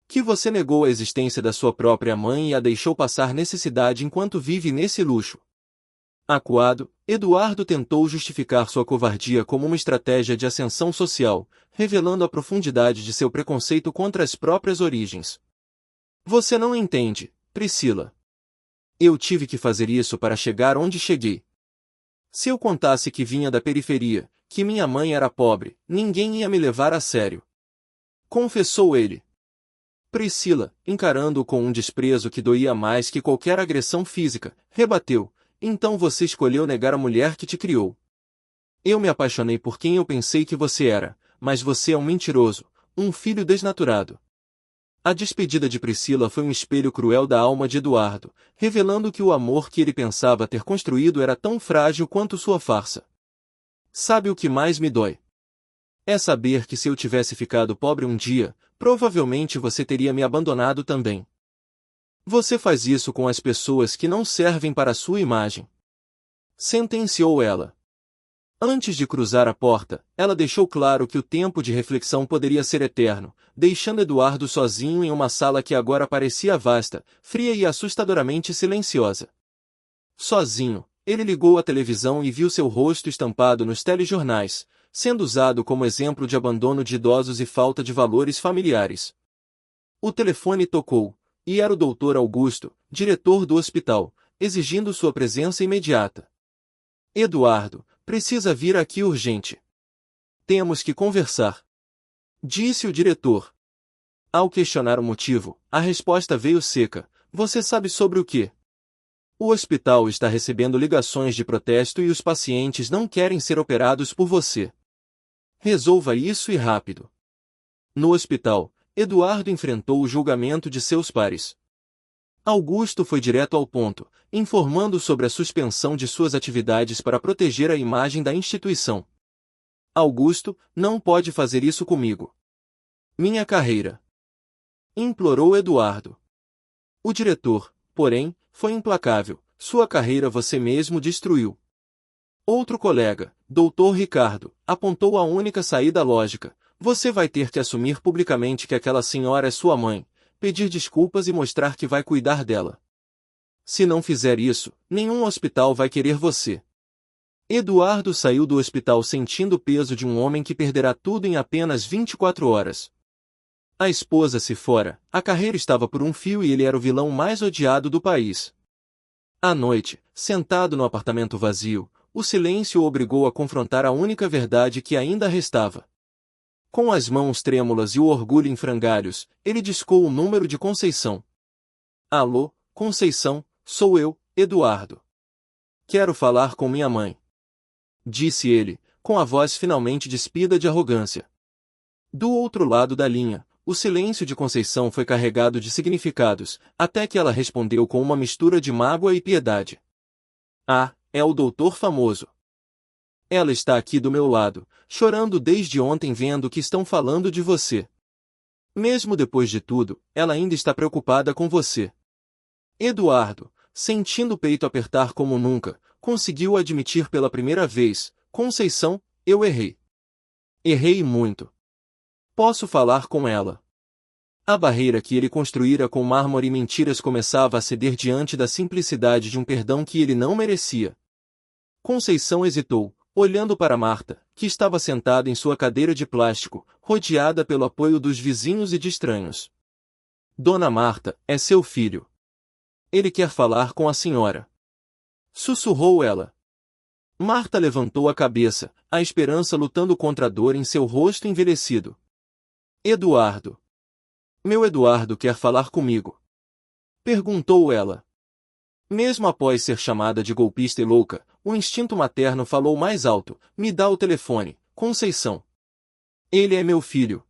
Que você negou a existência da sua própria mãe e a deixou passar necessidade enquanto vive nesse luxo." Acuado, Eduardo tentou justificar sua covardia como uma estratégia de ascensão social, revelando a profundidade de seu preconceito contra as próprias origens. "Você não entende, Priscila. Eu tive que fazer isso para chegar onde cheguei. Se eu contasse que vinha da periferia, que minha mãe era pobre, ninguém ia me levar a sério." Confessou ele. Priscila, encarando-o com um desprezo que doía mais que qualquer agressão física, rebateu: "Então você escolheu negar a mulher que te criou. Eu me apaixonei por quem eu pensei que você era, mas você é um mentiroso, um filho desnaturado." A despedida de Priscila foi um espelho cruel da alma de Eduardo, revelando que o amor que ele pensava ter construído era tão frágil quanto sua farsa. "Sabe o que mais me dói? É saber que se eu tivesse ficado pobre um dia, provavelmente você teria me abandonado também. Você faz isso com as pessoas que não servem para a sua imagem." Sentenciou ela. Antes de cruzar a porta, ela deixou claro que o tempo de reflexão poderia ser eterno, deixando Eduardo sozinho em uma sala que agora parecia vasta, fria e assustadoramente silenciosa. Sozinho, ele ligou a televisão e viu seu rosto estampado nos telejornais, sendo usado como exemplo de abandono de idosos e falta de valores familiares. O telefone tocou, e era o Dr. Augusto, diretor do hospital, exigindo sua presença imediata. "Eduardo, precisa vir aqui urgente. Temos que conversar", disse o diretor. Ao questionar o motivo, a resposta veio seca: "Você sabe sobre o quê? O hospital está recebendo ligações de protesto e os pacientes não querem ser operados por você. Resolva isso e rápido." No hospital, Eduardo enfrentou o julgamento de seus pares. Augusto foi direto ao ponto, informando sobre a suspensão de suas atividades para proteger a imagem da instituição. "Augusto, não pode fazer isso comigo. Minha carreira." Implorou Eduardo. O diretor, porém, foi implacável: "Sua carreira você mesmo destruiu." Outro colega, Dr. Ricardo, apontou a única saída lógica: "Você vai ter que assumir publicamente que aquela senhora é sua mãe, pedir desculpas e mostrar que vai cuidar dela. Se não fizer isso, nenhum hospital vai querer você." Eduardo saiu do hospital sentindo o peso de um homem que perderá tudo em apenas 24 horas. A esposa se fora, a carreira estava por um fio e ele era o vilão mais odiado do país. À noite, sentado no apartamento vazio, o silêncio o obrigou a confrontar a única verdade que ainda restava. Com as mãos trêmulas e o orgulho em frangalhos, ele discou o número de Conceição. "Alô, Conceição, sou eu, Eduardo. Quero falar com minha mãe", disse ele, com a voz finalmente despida de arrogância. Do outro lado da linha, o silêncio de Conceição foi carregado de significados, até que ela respondeu com uma mistura de mágoa e piedade: "Ah, é o doutor famoso. Ela está aqui do meu lado, chorando desde ontem vendo que estão falando de você. Mesmo depois de tudo, ela ainda está preocupada com você." Eduardo, sentindo o peito apertar como nunca, conseguiu admitir pela primeira vez: "Conceição, eu errei. Errei muito. Posso falar com ela?" A barreira que ele construíra com mármore e mentiras começava a ceder diante da simplicidade de um perdão que ele não merecia. Conceição hesitou, olhando para Marta, que estava sentada em sua cadeira de plástico, rodeada pelo apoio dos vizinhos e de estranhos. "Dona Marta, é seu filho. Ele quer falar com a senhora", sussurrou ela. Marta levantou a cabeça, a esperança lutando contra a dor em seu rosto envelhecido. "Eduardo. Meu Eduardo quer falar comigo?" perguntou ela. Mesmo após ser chamada de golpista e louca, o instinto materno falou mais alto: me dá o telefone, Conceição. Ele é meu filho.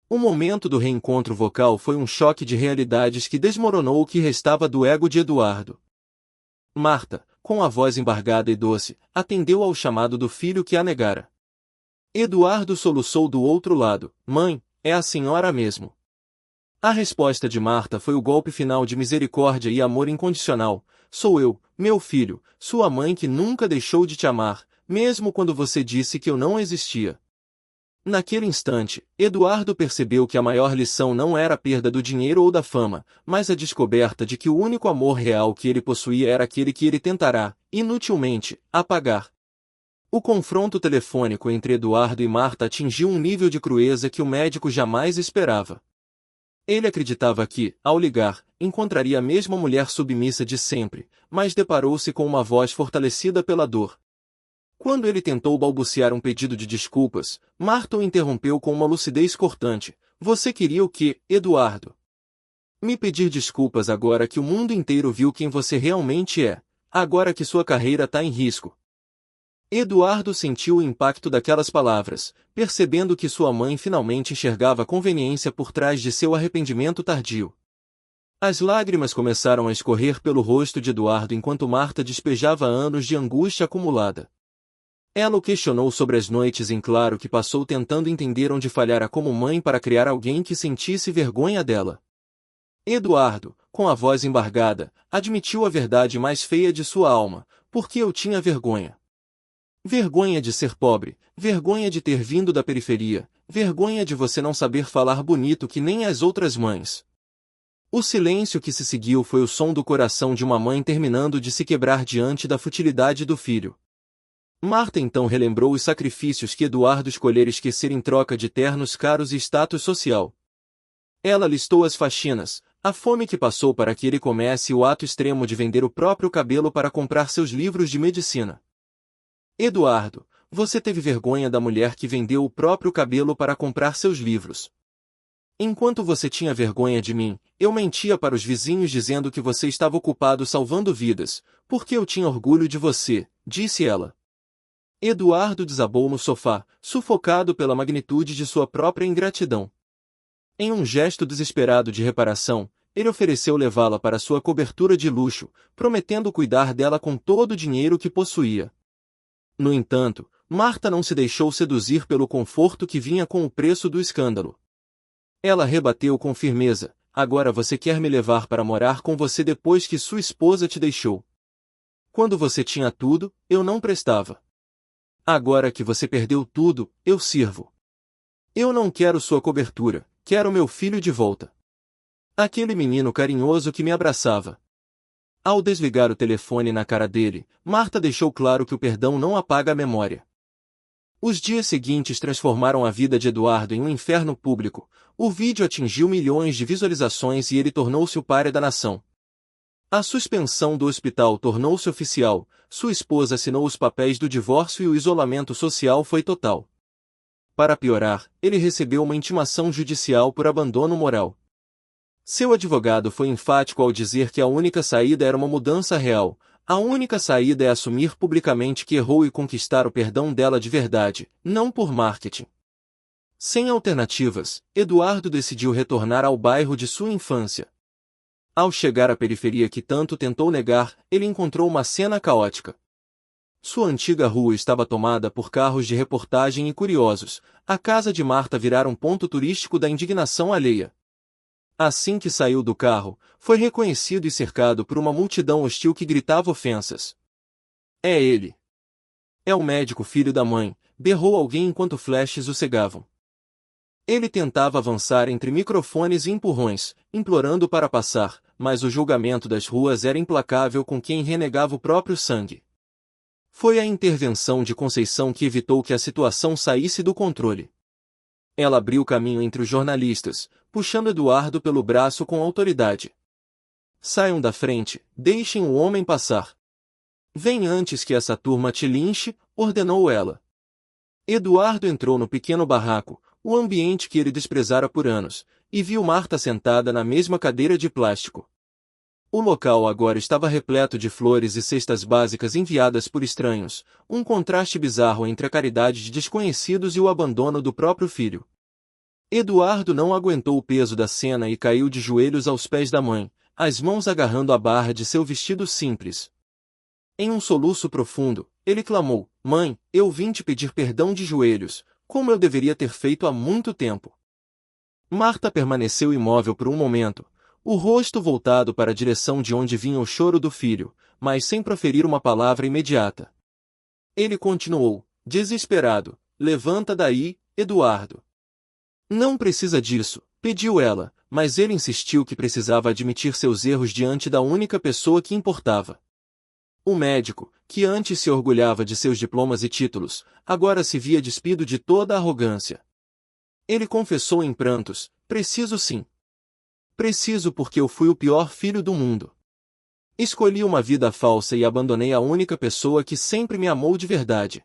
O momento do reencontro vocal foi um choque de realidades que desmoronou o que restava do ego de Eduardo. Marta, com a voz embargada e doce, atendeu ao chamado do filho que a negara. Eduardo soluçou do outro lado: mãe, é a senhora mesmo. A resposta de Marta foi o golpe final de misericórdia e amor incondicional: sou eu, meu filho, sua mãe que nunca deixou de te amar, mesmo quando você disse que eu não existia. Naquele instante, Eduardo percebeu que a maior lição não era a perda do dinheiro ou da fama, mas a descoberta de que o único amor real que ele possuía era aquele que ele tentará, inutilmente, apagar. O confronto telefônico entre Eduardo e Marta atingiu um nível de crueza que o médico jamais esperava. Ele acreditava que, ao ligar, encontraria a mesma mulher submissa de sempre, mas deparou-se com uma voz fortalecida pela dor. Quando ele tentou balbuciar um pedido de desculpas, Marta o interrompeu com uma lucidez cortante: você queria o quê, Eduardo? Me pedir desculpas agora que o mundo inteiro viu quem você realmente é, agora que sua carreira está em risco. Eduardo sentiu o impacto daquelas palavras, percebendo que sua mãe finalmente enxergava a conveniência por trás de seu arrependimento tardio. As lágrimas começaram a escorrer pelo rosto de Eduardo enquanto Marta despejava anos de angústia acumulada. Ela o questionou sobre as noites em claro que passou tentando entender onde falhara como mãe para criar alguém que sentisse vergonha dela. Eduardo, com a voz embargada, admitiu a verdade mais feia de sua alma: porque eu tinha vergonha. Vergonha de ser pobre, vergonha de ter vindo da periferia, vergonha de você não saber falar bonito que nem as outras mães. O silêncio que se seguiu foi o som do coração de uma mãe terminando de se quebrar diante da futilidade do filho. Marta então relembrou os sacrifícios que Eduardo escolhera esquecer em troca de ternos caros e status social. Ela listou as faxinas, a fome que passou para que ele comece e o ato extremo de vender o próprio cabelo para comprar seus livros de medicina. Eduardo, você teve vergonha da mulher que vendeu o próprio cabelo para comprar seus livros. Enquanto você tinha vergonha de mim, eu mentia para os vizinhos dizendo que você estava ocupado salvando vidas, porque eu tinha orgulho de você, disse ela. Eduardo desabou no sofá, sufocado pela magnitude de sua própria ingratidão. Em um gesto desesperado de reparação, ele ofereceu levá-la para sua cobertura de luxo, prometendo cuidar dela com todo o dinheiro que possuía. No entanto, Marta não se deixou seduzir pelo conforto que vinha com o preço do escândalo. Ela rebateu com firmeza: agora você quer me levar para morar com você depois que sua esposa te deixou. Quando você tinha tudo, eu não prestava. Agora que você perdeu tudo, eu sirvo. Eu não quero sua cobertura, quero meu filho de volta. Aquele menino carinhoso que me abraçava. Ao desligar o telefone na cara dele, Marta deixou claro que o perdão não apaga a memória. Os dias seguintes transformaram a vida de Eduardo em um inferno público. O vídeo atingiu milhões de visualizações e ele tornou-se o pária da nação. A suspensão do hospital tornou-se oficial, sua esposa assinou os papéis do divórcio e o isolamento social foi total. Para piorar, ele recebeu uma intimação judicial por abandono moral. Seu advogado foi enfático ao dizer que a única saída era uma mudança real, a única saída é assumir publicamente que errou e conquistar o perdão dela de verdade, não por marketing. Sem alternativas, Eduardo decidiu retornar ao bairro de sua infância. Ao chegar à periferia que tanto tentou negar, ele encontrou uma cena caótica. Sua antiga rua estava tomada por carros de reportagem e curiosos, a casa de Marta virara um ponto turístico da indignação alheia. Assim que saiu do carro, foi reconhecido e cercado por uma multidão hostil que gritava ofensas. É ele. É o médico filho da mãe, berrou alguém enquanto flashes o cegavam. Ele tentava avançar entre microfones e empurrões, implorando para passar, mas o julgamento das ruas era implacável com quem renegava o próprio sangue. Foi a intervenção de Conceição que evitou que a situação saísse do controle. Ela abriu caminho entre os jornalistas, puxando Eduardo pelo braço com autoridade. Saiam da frente, deixem o homem passar. Vem antes que essa turma te linche, ordenou ela. Eduardo entrou no pequeno barraco, o ambiente que ele desprezara por anos, e viu Marta sentada na mesma cadeira de plástico. O local agora estava repleto de flores e cestas básicas enviadas por estranhos, um contraste bizarro entre a caridade de desconhecidos e o abandono do próprio filho. Eduardo não aguentou o peso da cena e caiu de joelhos aos pés da mãe, as mãos agarrando a barra de seu vestido simples. Em um soluço profundo, ele clamou: "Mãe, eu vim te pedir perdão de joelhos, como eu deveria ter feito há muito tempo." Marta permaneceu imóvel por um momento, o rosto voltado para a direção de onde vinha o choro do filho, mas sem proferir uma palavra imediata. Ele continuou, desesperado: "Levanta daí, Eduardo." "Não precisa disso", pediu ela, mas ele insistiu que precisava admitir seus erros diante da única pessoa que importava. O médico, que antes se orgulhava de seus diplomas e títulos, agora se via despido de toda a arrogância. Ele confessou em prantos: "Preciso sim. Preciso porque eu fui o pior filho do mundo. Escolhi uma vida falsa e abandonei a única pessoa que sempre me amou de verdade."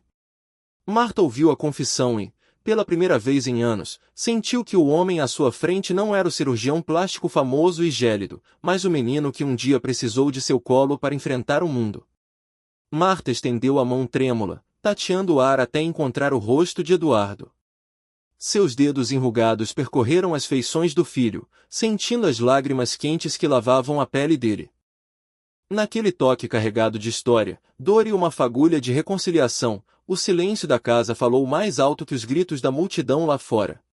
Marta ouviu a confissão e, pela primeira vez em anos, sentiu que o homem à sua frente não era o cirurgião plástico famoso e gélido, mas o menino que um dia precisou de seu colo para enfrentar o mundo. Marta estendeu a mão trêmula, tateando o ar até encontrar o rosto de Eduardo. Seus dedos enrugados percorreram as feições do filho, sentindo as lágrimas quentes que lavavam a pele dele. Naquele toque carregado de história, dor e uma fagulha de reconciliação, o silêncio da casa falou mais alto que os gritos da multidão lá fora.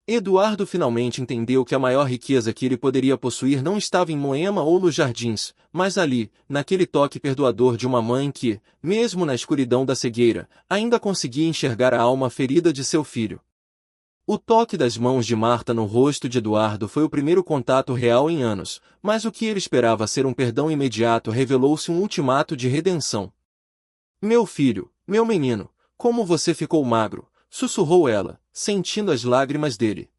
Eduardo finalmente entendeu que a maior riqueza que ele poderia possuir não estava em Moema ou nos jardins, mas ali, naquele toque perdoador de uma mãe que, mesmo na escuridão da cegueira, ainda conseguia enxergar a alma ferida de seu filho. O toque das mãos de Marta no rosto de Eduardo foi o primeiro contato real em anos, mas o que ele esperava ser um perdão imediato revelou-se um ultimato de redenção. "Meu filho, meu menino, como você ficou magro", sussurrou ela, sentindo as lágrimas dele.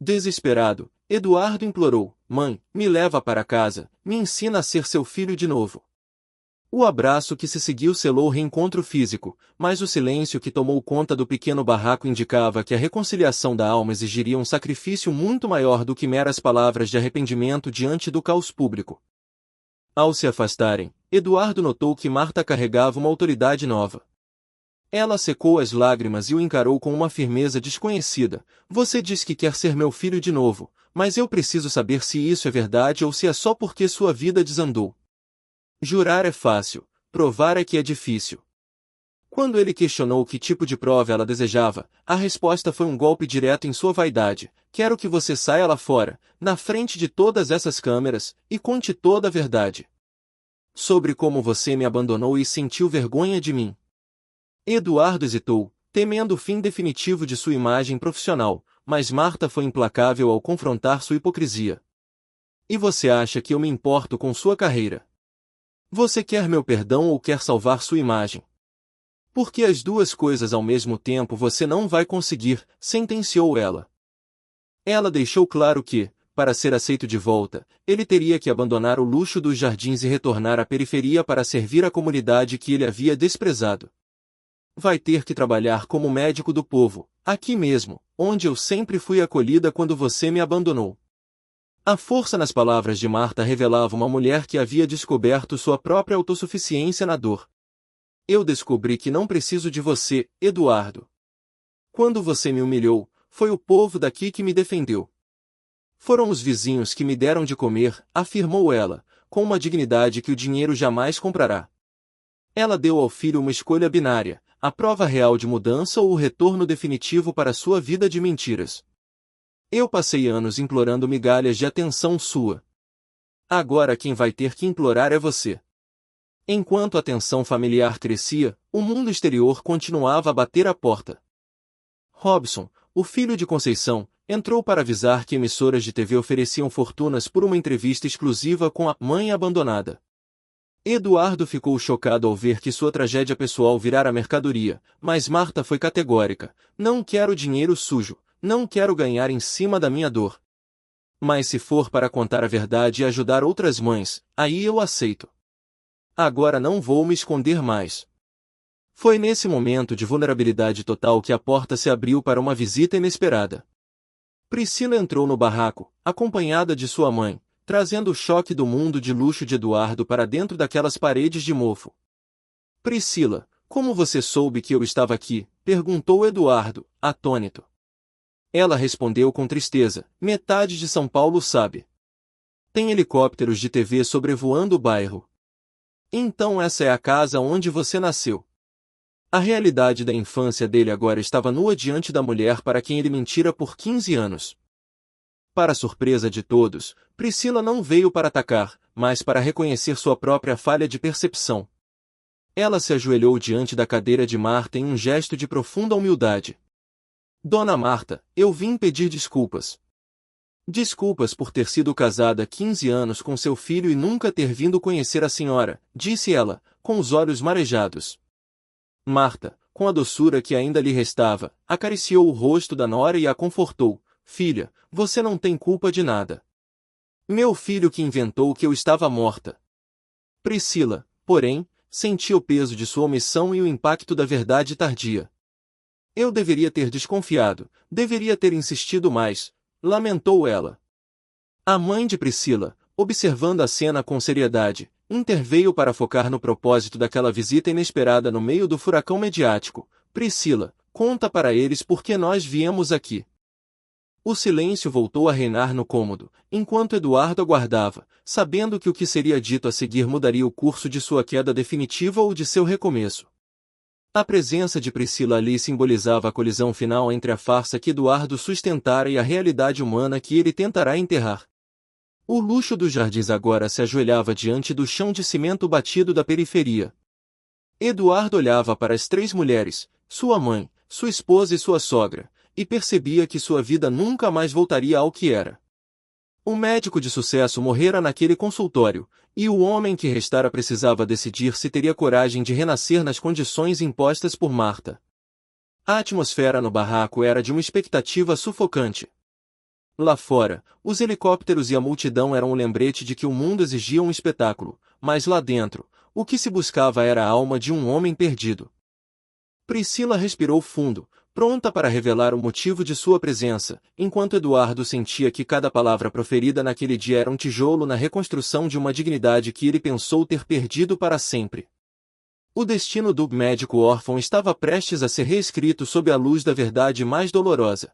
Desesperado, Eduardo implorou: "Mãe, me leva para casa, me ensina a ser seu filho de novo." O abraço que se seguiu selou o reencontro físico, mas o silêncio que tomou conta do pequeno barraco indicava que a reconciliação da alma exigiria um sacrifício muito maior do que meras palavras de arrependimento diante do caos público. Ao se afastarem, Eduardo notou que Marta carregava uma autoridade nova. Ela secou as lágrimas e o encarou com uma firmeza desconhecida. "Você diz que quer ser meu filho de novo, mas eu preciso saber se isso é verdade ou se é só porque sua vida desandou. Jurar é fácil, provar é que é difícil." Quando ele questionou que tipo de prova ela desejava, a resposta foi um golpe direto em sua vaidade: "Quero que você saia lá fora, na frente de todas essas câmeras, e conte toda a verdade sobre como você me abandonou e sentiu vergonha de mim." Eduardo hesitou, temendo o fim definitivo de sua imagem profissional, mas Marta foi implacável ao confrontar sua hipocrisia. "E você acha que eu me importo com sua carreira? Você quer meu perdão ou quer salvar sua imagem? Porque as duas coisas ao mesmo tempo você não vai conseguir", sentenciou ela. Ela deixou claro que, para ser aceito de volta, ele teria que abandonar o luxo dos jardins e retornar à periferia para servir a comunidade que ele havia desprezado. "Vai ter que trabalhar como médico do povo, aqui mesmo, onde eu sempre fui acolhida quando você me abandonou." A força nas palavras de Marta revelava uma mulher que havia descoberto sua própria autossuficiência na dor. "Eu descobri que não preciso de você, Eduardo. Quando você me humilhou, foi o povo daqui que me defendeu. Foram os vizinhos que me deram de comer", afirmou ela, com uma dignidade que o dinheiro jamais comprará. Ela deu ao filho uma escolha binária: a prova real de mudança ou o retorno definitivo para sua vida de mentiras. "Eu passei anos implorando migalhas de atenção sua. Agora quem vai ter que implorar é você." Enquanto a tensão familiar crescia, o mundo exterior continuava a bater à porta. Robson, o filho de Conceição, entrou para avisar que emissoras de TV ofereciam fortunas por uma entrevista exclusiva com a mãe abandonada. Eduardo ficou chocado ao ver que sua tragédia pessoal virara mercadoria, mas Marta foi categórica: "Não quero dinheiro sujo, não quero ganhar em cima da minha dor. Mas se for para contar a verdade e ajudar outras mães, aí eu aceito. Agora não vou me esconder mais." Foi nesse momento de vulnerabilidade total que a porta se abriu para uma visita inesperada. Priscila entrou no barraco, acompanhada de sua mãe, trazendo o choque do mundo de luxo de Eduardo para dentro daquelas paredes de mofo. Priscila, como você soube que eu estava aqui? Perguntou Eduardo, atônito. Ela respondeu com tristeza, metade de São Paulo sabe. Tem helicópteros de TV sobrevoando o bairro. Então essa é a casa onde você nasceu. A realidade da infância dele agora estava nua diante da mulher para quem ele mentira por 15 anos. Para surpresa de todos, Priscila não veio para atacar, mas para reconhecer sua própria falha de percepção. Ela se ajoelhou diante da cadeira de Marta em um gesto de profunda humildade. Dona Marta, eu vim pedir desculpas. Desculpas por ter sido casada há 15 anos com seu filho e nunca ter vindo conhecer a senhora, disse ela, com os olhos marejados. Marta, com a doçura que ainda lhe restava, acariciou o rosto da nora e a confortou. Filha, você não tem culpa de nada. Meu filho que inventou que eu estava morta. Priscila, porém, sentia o peso de sua omissão e o impacto da verdade tardia. Eu deveria ter desconfiado, deveria ter insistido mais, lamentou ela. A mãe de Priscila, observando a cena com seriedade, interveio para focar no propósito daquela visita inesperada no meio do furacão mediático. Priscila, conta para eles por que nós viemos aqui. O silêncio voltou a reinar no cômodo, enquanto Eduardo aguardava, sabendo que o que seria dito a seguir mudaria o curso de sua queda definitiva ou de seu recomeço. A presença de Priscila ali simbolizava a colisão final entre a farsa que Eduardo sustentara e a realidade humana que ele tentará enterrar. O luxo dos jardins agora se ajoelhava diante do chão de cimento batido da periferia. Eduardo olhava para as três mulheres, sua mãe, sua esposa e sua sogra, e percebia que sua vida nunca mais voltaria ao que era. O médico de sucesso morrera naquele consultório, e o homem que restara precisava decidir se teria coragem de renascer nas condições impostas por Marta. A atmosfera no barraco era de uma expectativa sufocante. Lá fora, os helicópteros e a multidão eram um lembrete de que o mundo exigia um espetáculo, mas lá dentro, o que se buscava era a alma de um homem perdido. Priscila respirou fundo, pronta para revelar o motivo de sua presença, enquanto Eduardo sentia que cada palavra proferida naquele dia era um tijolo na reconstrução de uma dignidade que ele pensou ter perdido para sempre. O destino do médico órfão estava prestes a ser reescrito sob a luz da verdade mais dolorosa.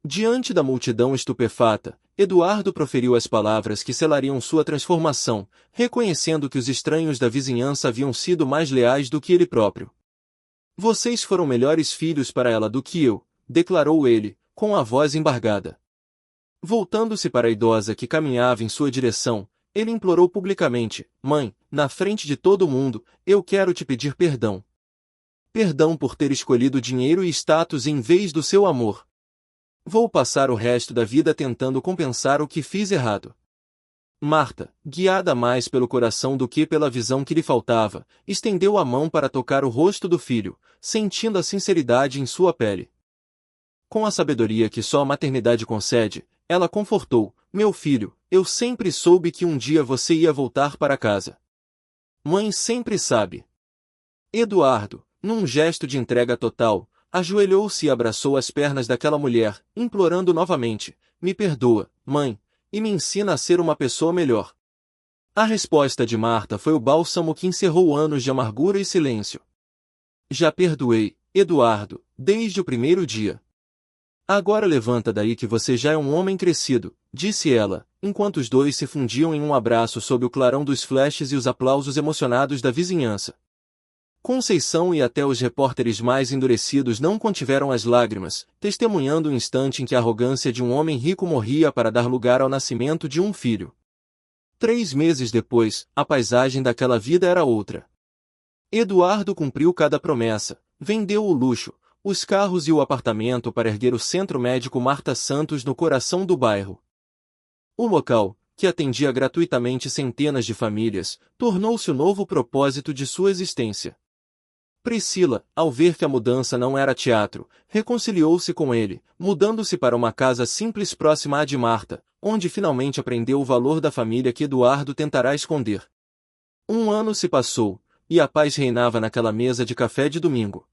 Diante da multidão estupefata, Eduardo proferiu as palavras que selariam sua transformação, reconhecendo que os estranhos da vizinhança haviam sido mais leais do que ele próprio. Vocês foram melhores filhos para ela do que eu, declarou ele, com a voz embargada. Voltando-se para a idosa que caminhava em sua direção, ele implorou publicamente, mãe, na frente de todo mundo, eu quero te pedir perdão. Perdão por ter escolhido dinheiro e status em vez do seu amor. Vou passar o resto da vida tentando compensar o que fiz errado. Marta, guiada mais pelo coração do que pela visão que lhe faltava, estendeu a mão para tocar o rosto do filho, sentindo a sinceridade em sua pele. Com a sabedoria que só a maternidade concede, ela confortou, meu filho, eu sempre soube que um dia você ia voltar para casa. Mãe sempre sabe. Eduardo, num gesto de entrega total, ajoelhou-se e abraçou as pernas daquela mulher, implorando novamente, me perdoa, mãe, e me ensina a ser uma pessoa melhor. A resposta de Marta foi o bálsamo que encerrou anos de amargura e silêncio. Já perdoei, Eduardo, desde o primeiro dia. Agora levanta daí que você já é um homem crescido, disse ela, enquanto os dois se fundiam em um abraço sob o clarão dos flashes e os aplausos emocionados da vizinhança. Conceição e até os repórteres mais endurecidos não contiveram as lágrimas, testemunhando o instante em que a arrogância de um homem rico morria para dar lugar ao nascimento de um filho. 3 meses depois, a paisagem daquela vida era outra. Eduardo cumpriu cada promessa, vendeu o luxo, os carros e o apartamento para erguer o Centro Médico Marta Santos no coração do bairro. O local, que atendia gratuitamente centenas de famílias, tornou-se o novo propósito de sua existência. Priscila, ao ver que a mudança não era teatro, reconciliou-se com ele, mudando-se para uma casa simples próxima à de Marta, onde finalmente aprendeu o valor da família que Eduardo tentará esconder. 1 ano se passou, e a paz reinava naquela mesa de café de domingo.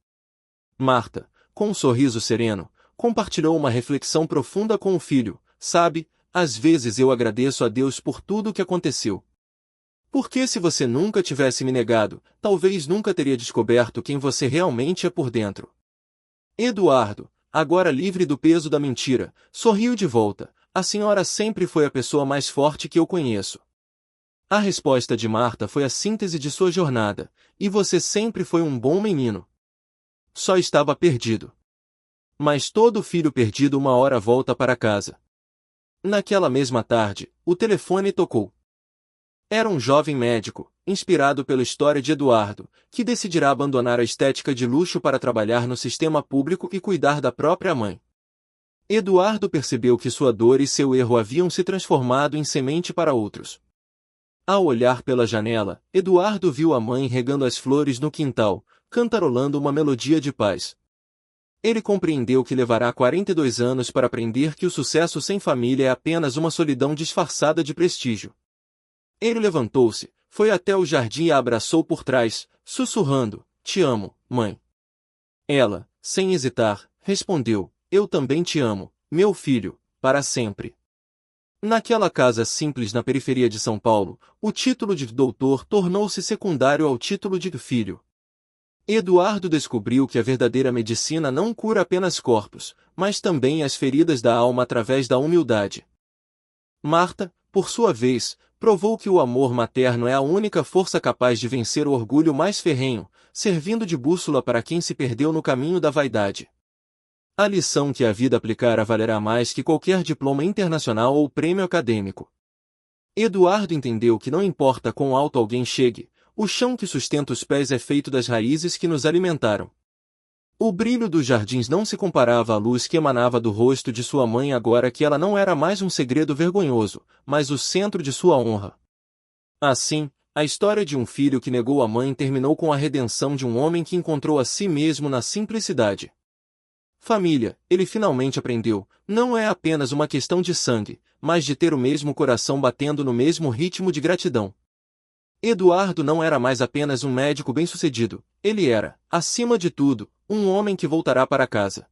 Marta, com um sorriso sereno, compartilhou uma reflexão profunda com o filho. Sabe, às vezes eu agradeço a Deus por tudo o que aconteceu. Porque se você nunca tivesse me negado, talvez nunca teria descoberto quem você realmente é por dentro. Eduardo, agora livre do peso da mentira, sorriu de volta. A senhora sempre foi a pessoa mais forte que eu conheço. A resposta de Marta foi a síntese de sua jornada, e você sempre foi um bom menino. Só estava perdido. Mas todo filho perdido uma hora volta para casa. Naquela mesma tarde, o telefone tocou. Era um jovem médico, inspirado pela história de Eduardo, que decidirá abandonar a estética de luxo para trabalhar no sistema público e cuidar da própria mãe. Eduardo percebeu que sua dor e seu erro haviam se transformado em semente para outros. Ao olhar pela janela, Eduardo viu a mãe regando as flores no quintal, cantarolando uma melodia de paz. Ele compreendeu que levará 42 anos para aprender que o sucesso sem família é apenas uma solidão disfarçada de prestígio. Ele levantou-se, foi até o jardim e a abraçou por trás, sussurrando, "Te amo, mãe." Ela, sem hesitar, respondeu, "Eu também te amo, meu filho, para sempre." Naquela casa simples na periferia de São Paulo, o título de doutor tornou-se secundário ao título de filho. Eduardo descobriu que a verdadeira medicina não cura apenas corpos, mas também as feridas da alma através da humildade. Marta, por sua vez, provou que o amor materno é a única força capaz de vencer o orgulho mais ferrenho, servindo de bússola para quem se perdeu no caminho da vaidade. A lição que a vida aplicara valerá mais que qualquer diploma internacional ou prêmio acadêmico. Eduardo entendeu que não importa quão alto alguém chegue, o chão que sustenta os pés é feito das raízes que nos alimentaram. O brilho dos jardins não se comparava à luz que emanava do rosto de sua mãe agora que ela não era mais um segredo vergonhoso, mas o centro de sua honra. Assim, a história de um filho que negou a mãe terminou com a redenção de um homem que encontrou a si mesmo na simplicidade. Família, ele finalmente aprendeu, não é apenas uma questão de sangue, mas de ter o mesmo coração batendo no mesmo ritmo de gratidão. Eduardo não era mais apenas um médico bem-sucedido, ele era, acima de tudo, um homem que voltará para casa.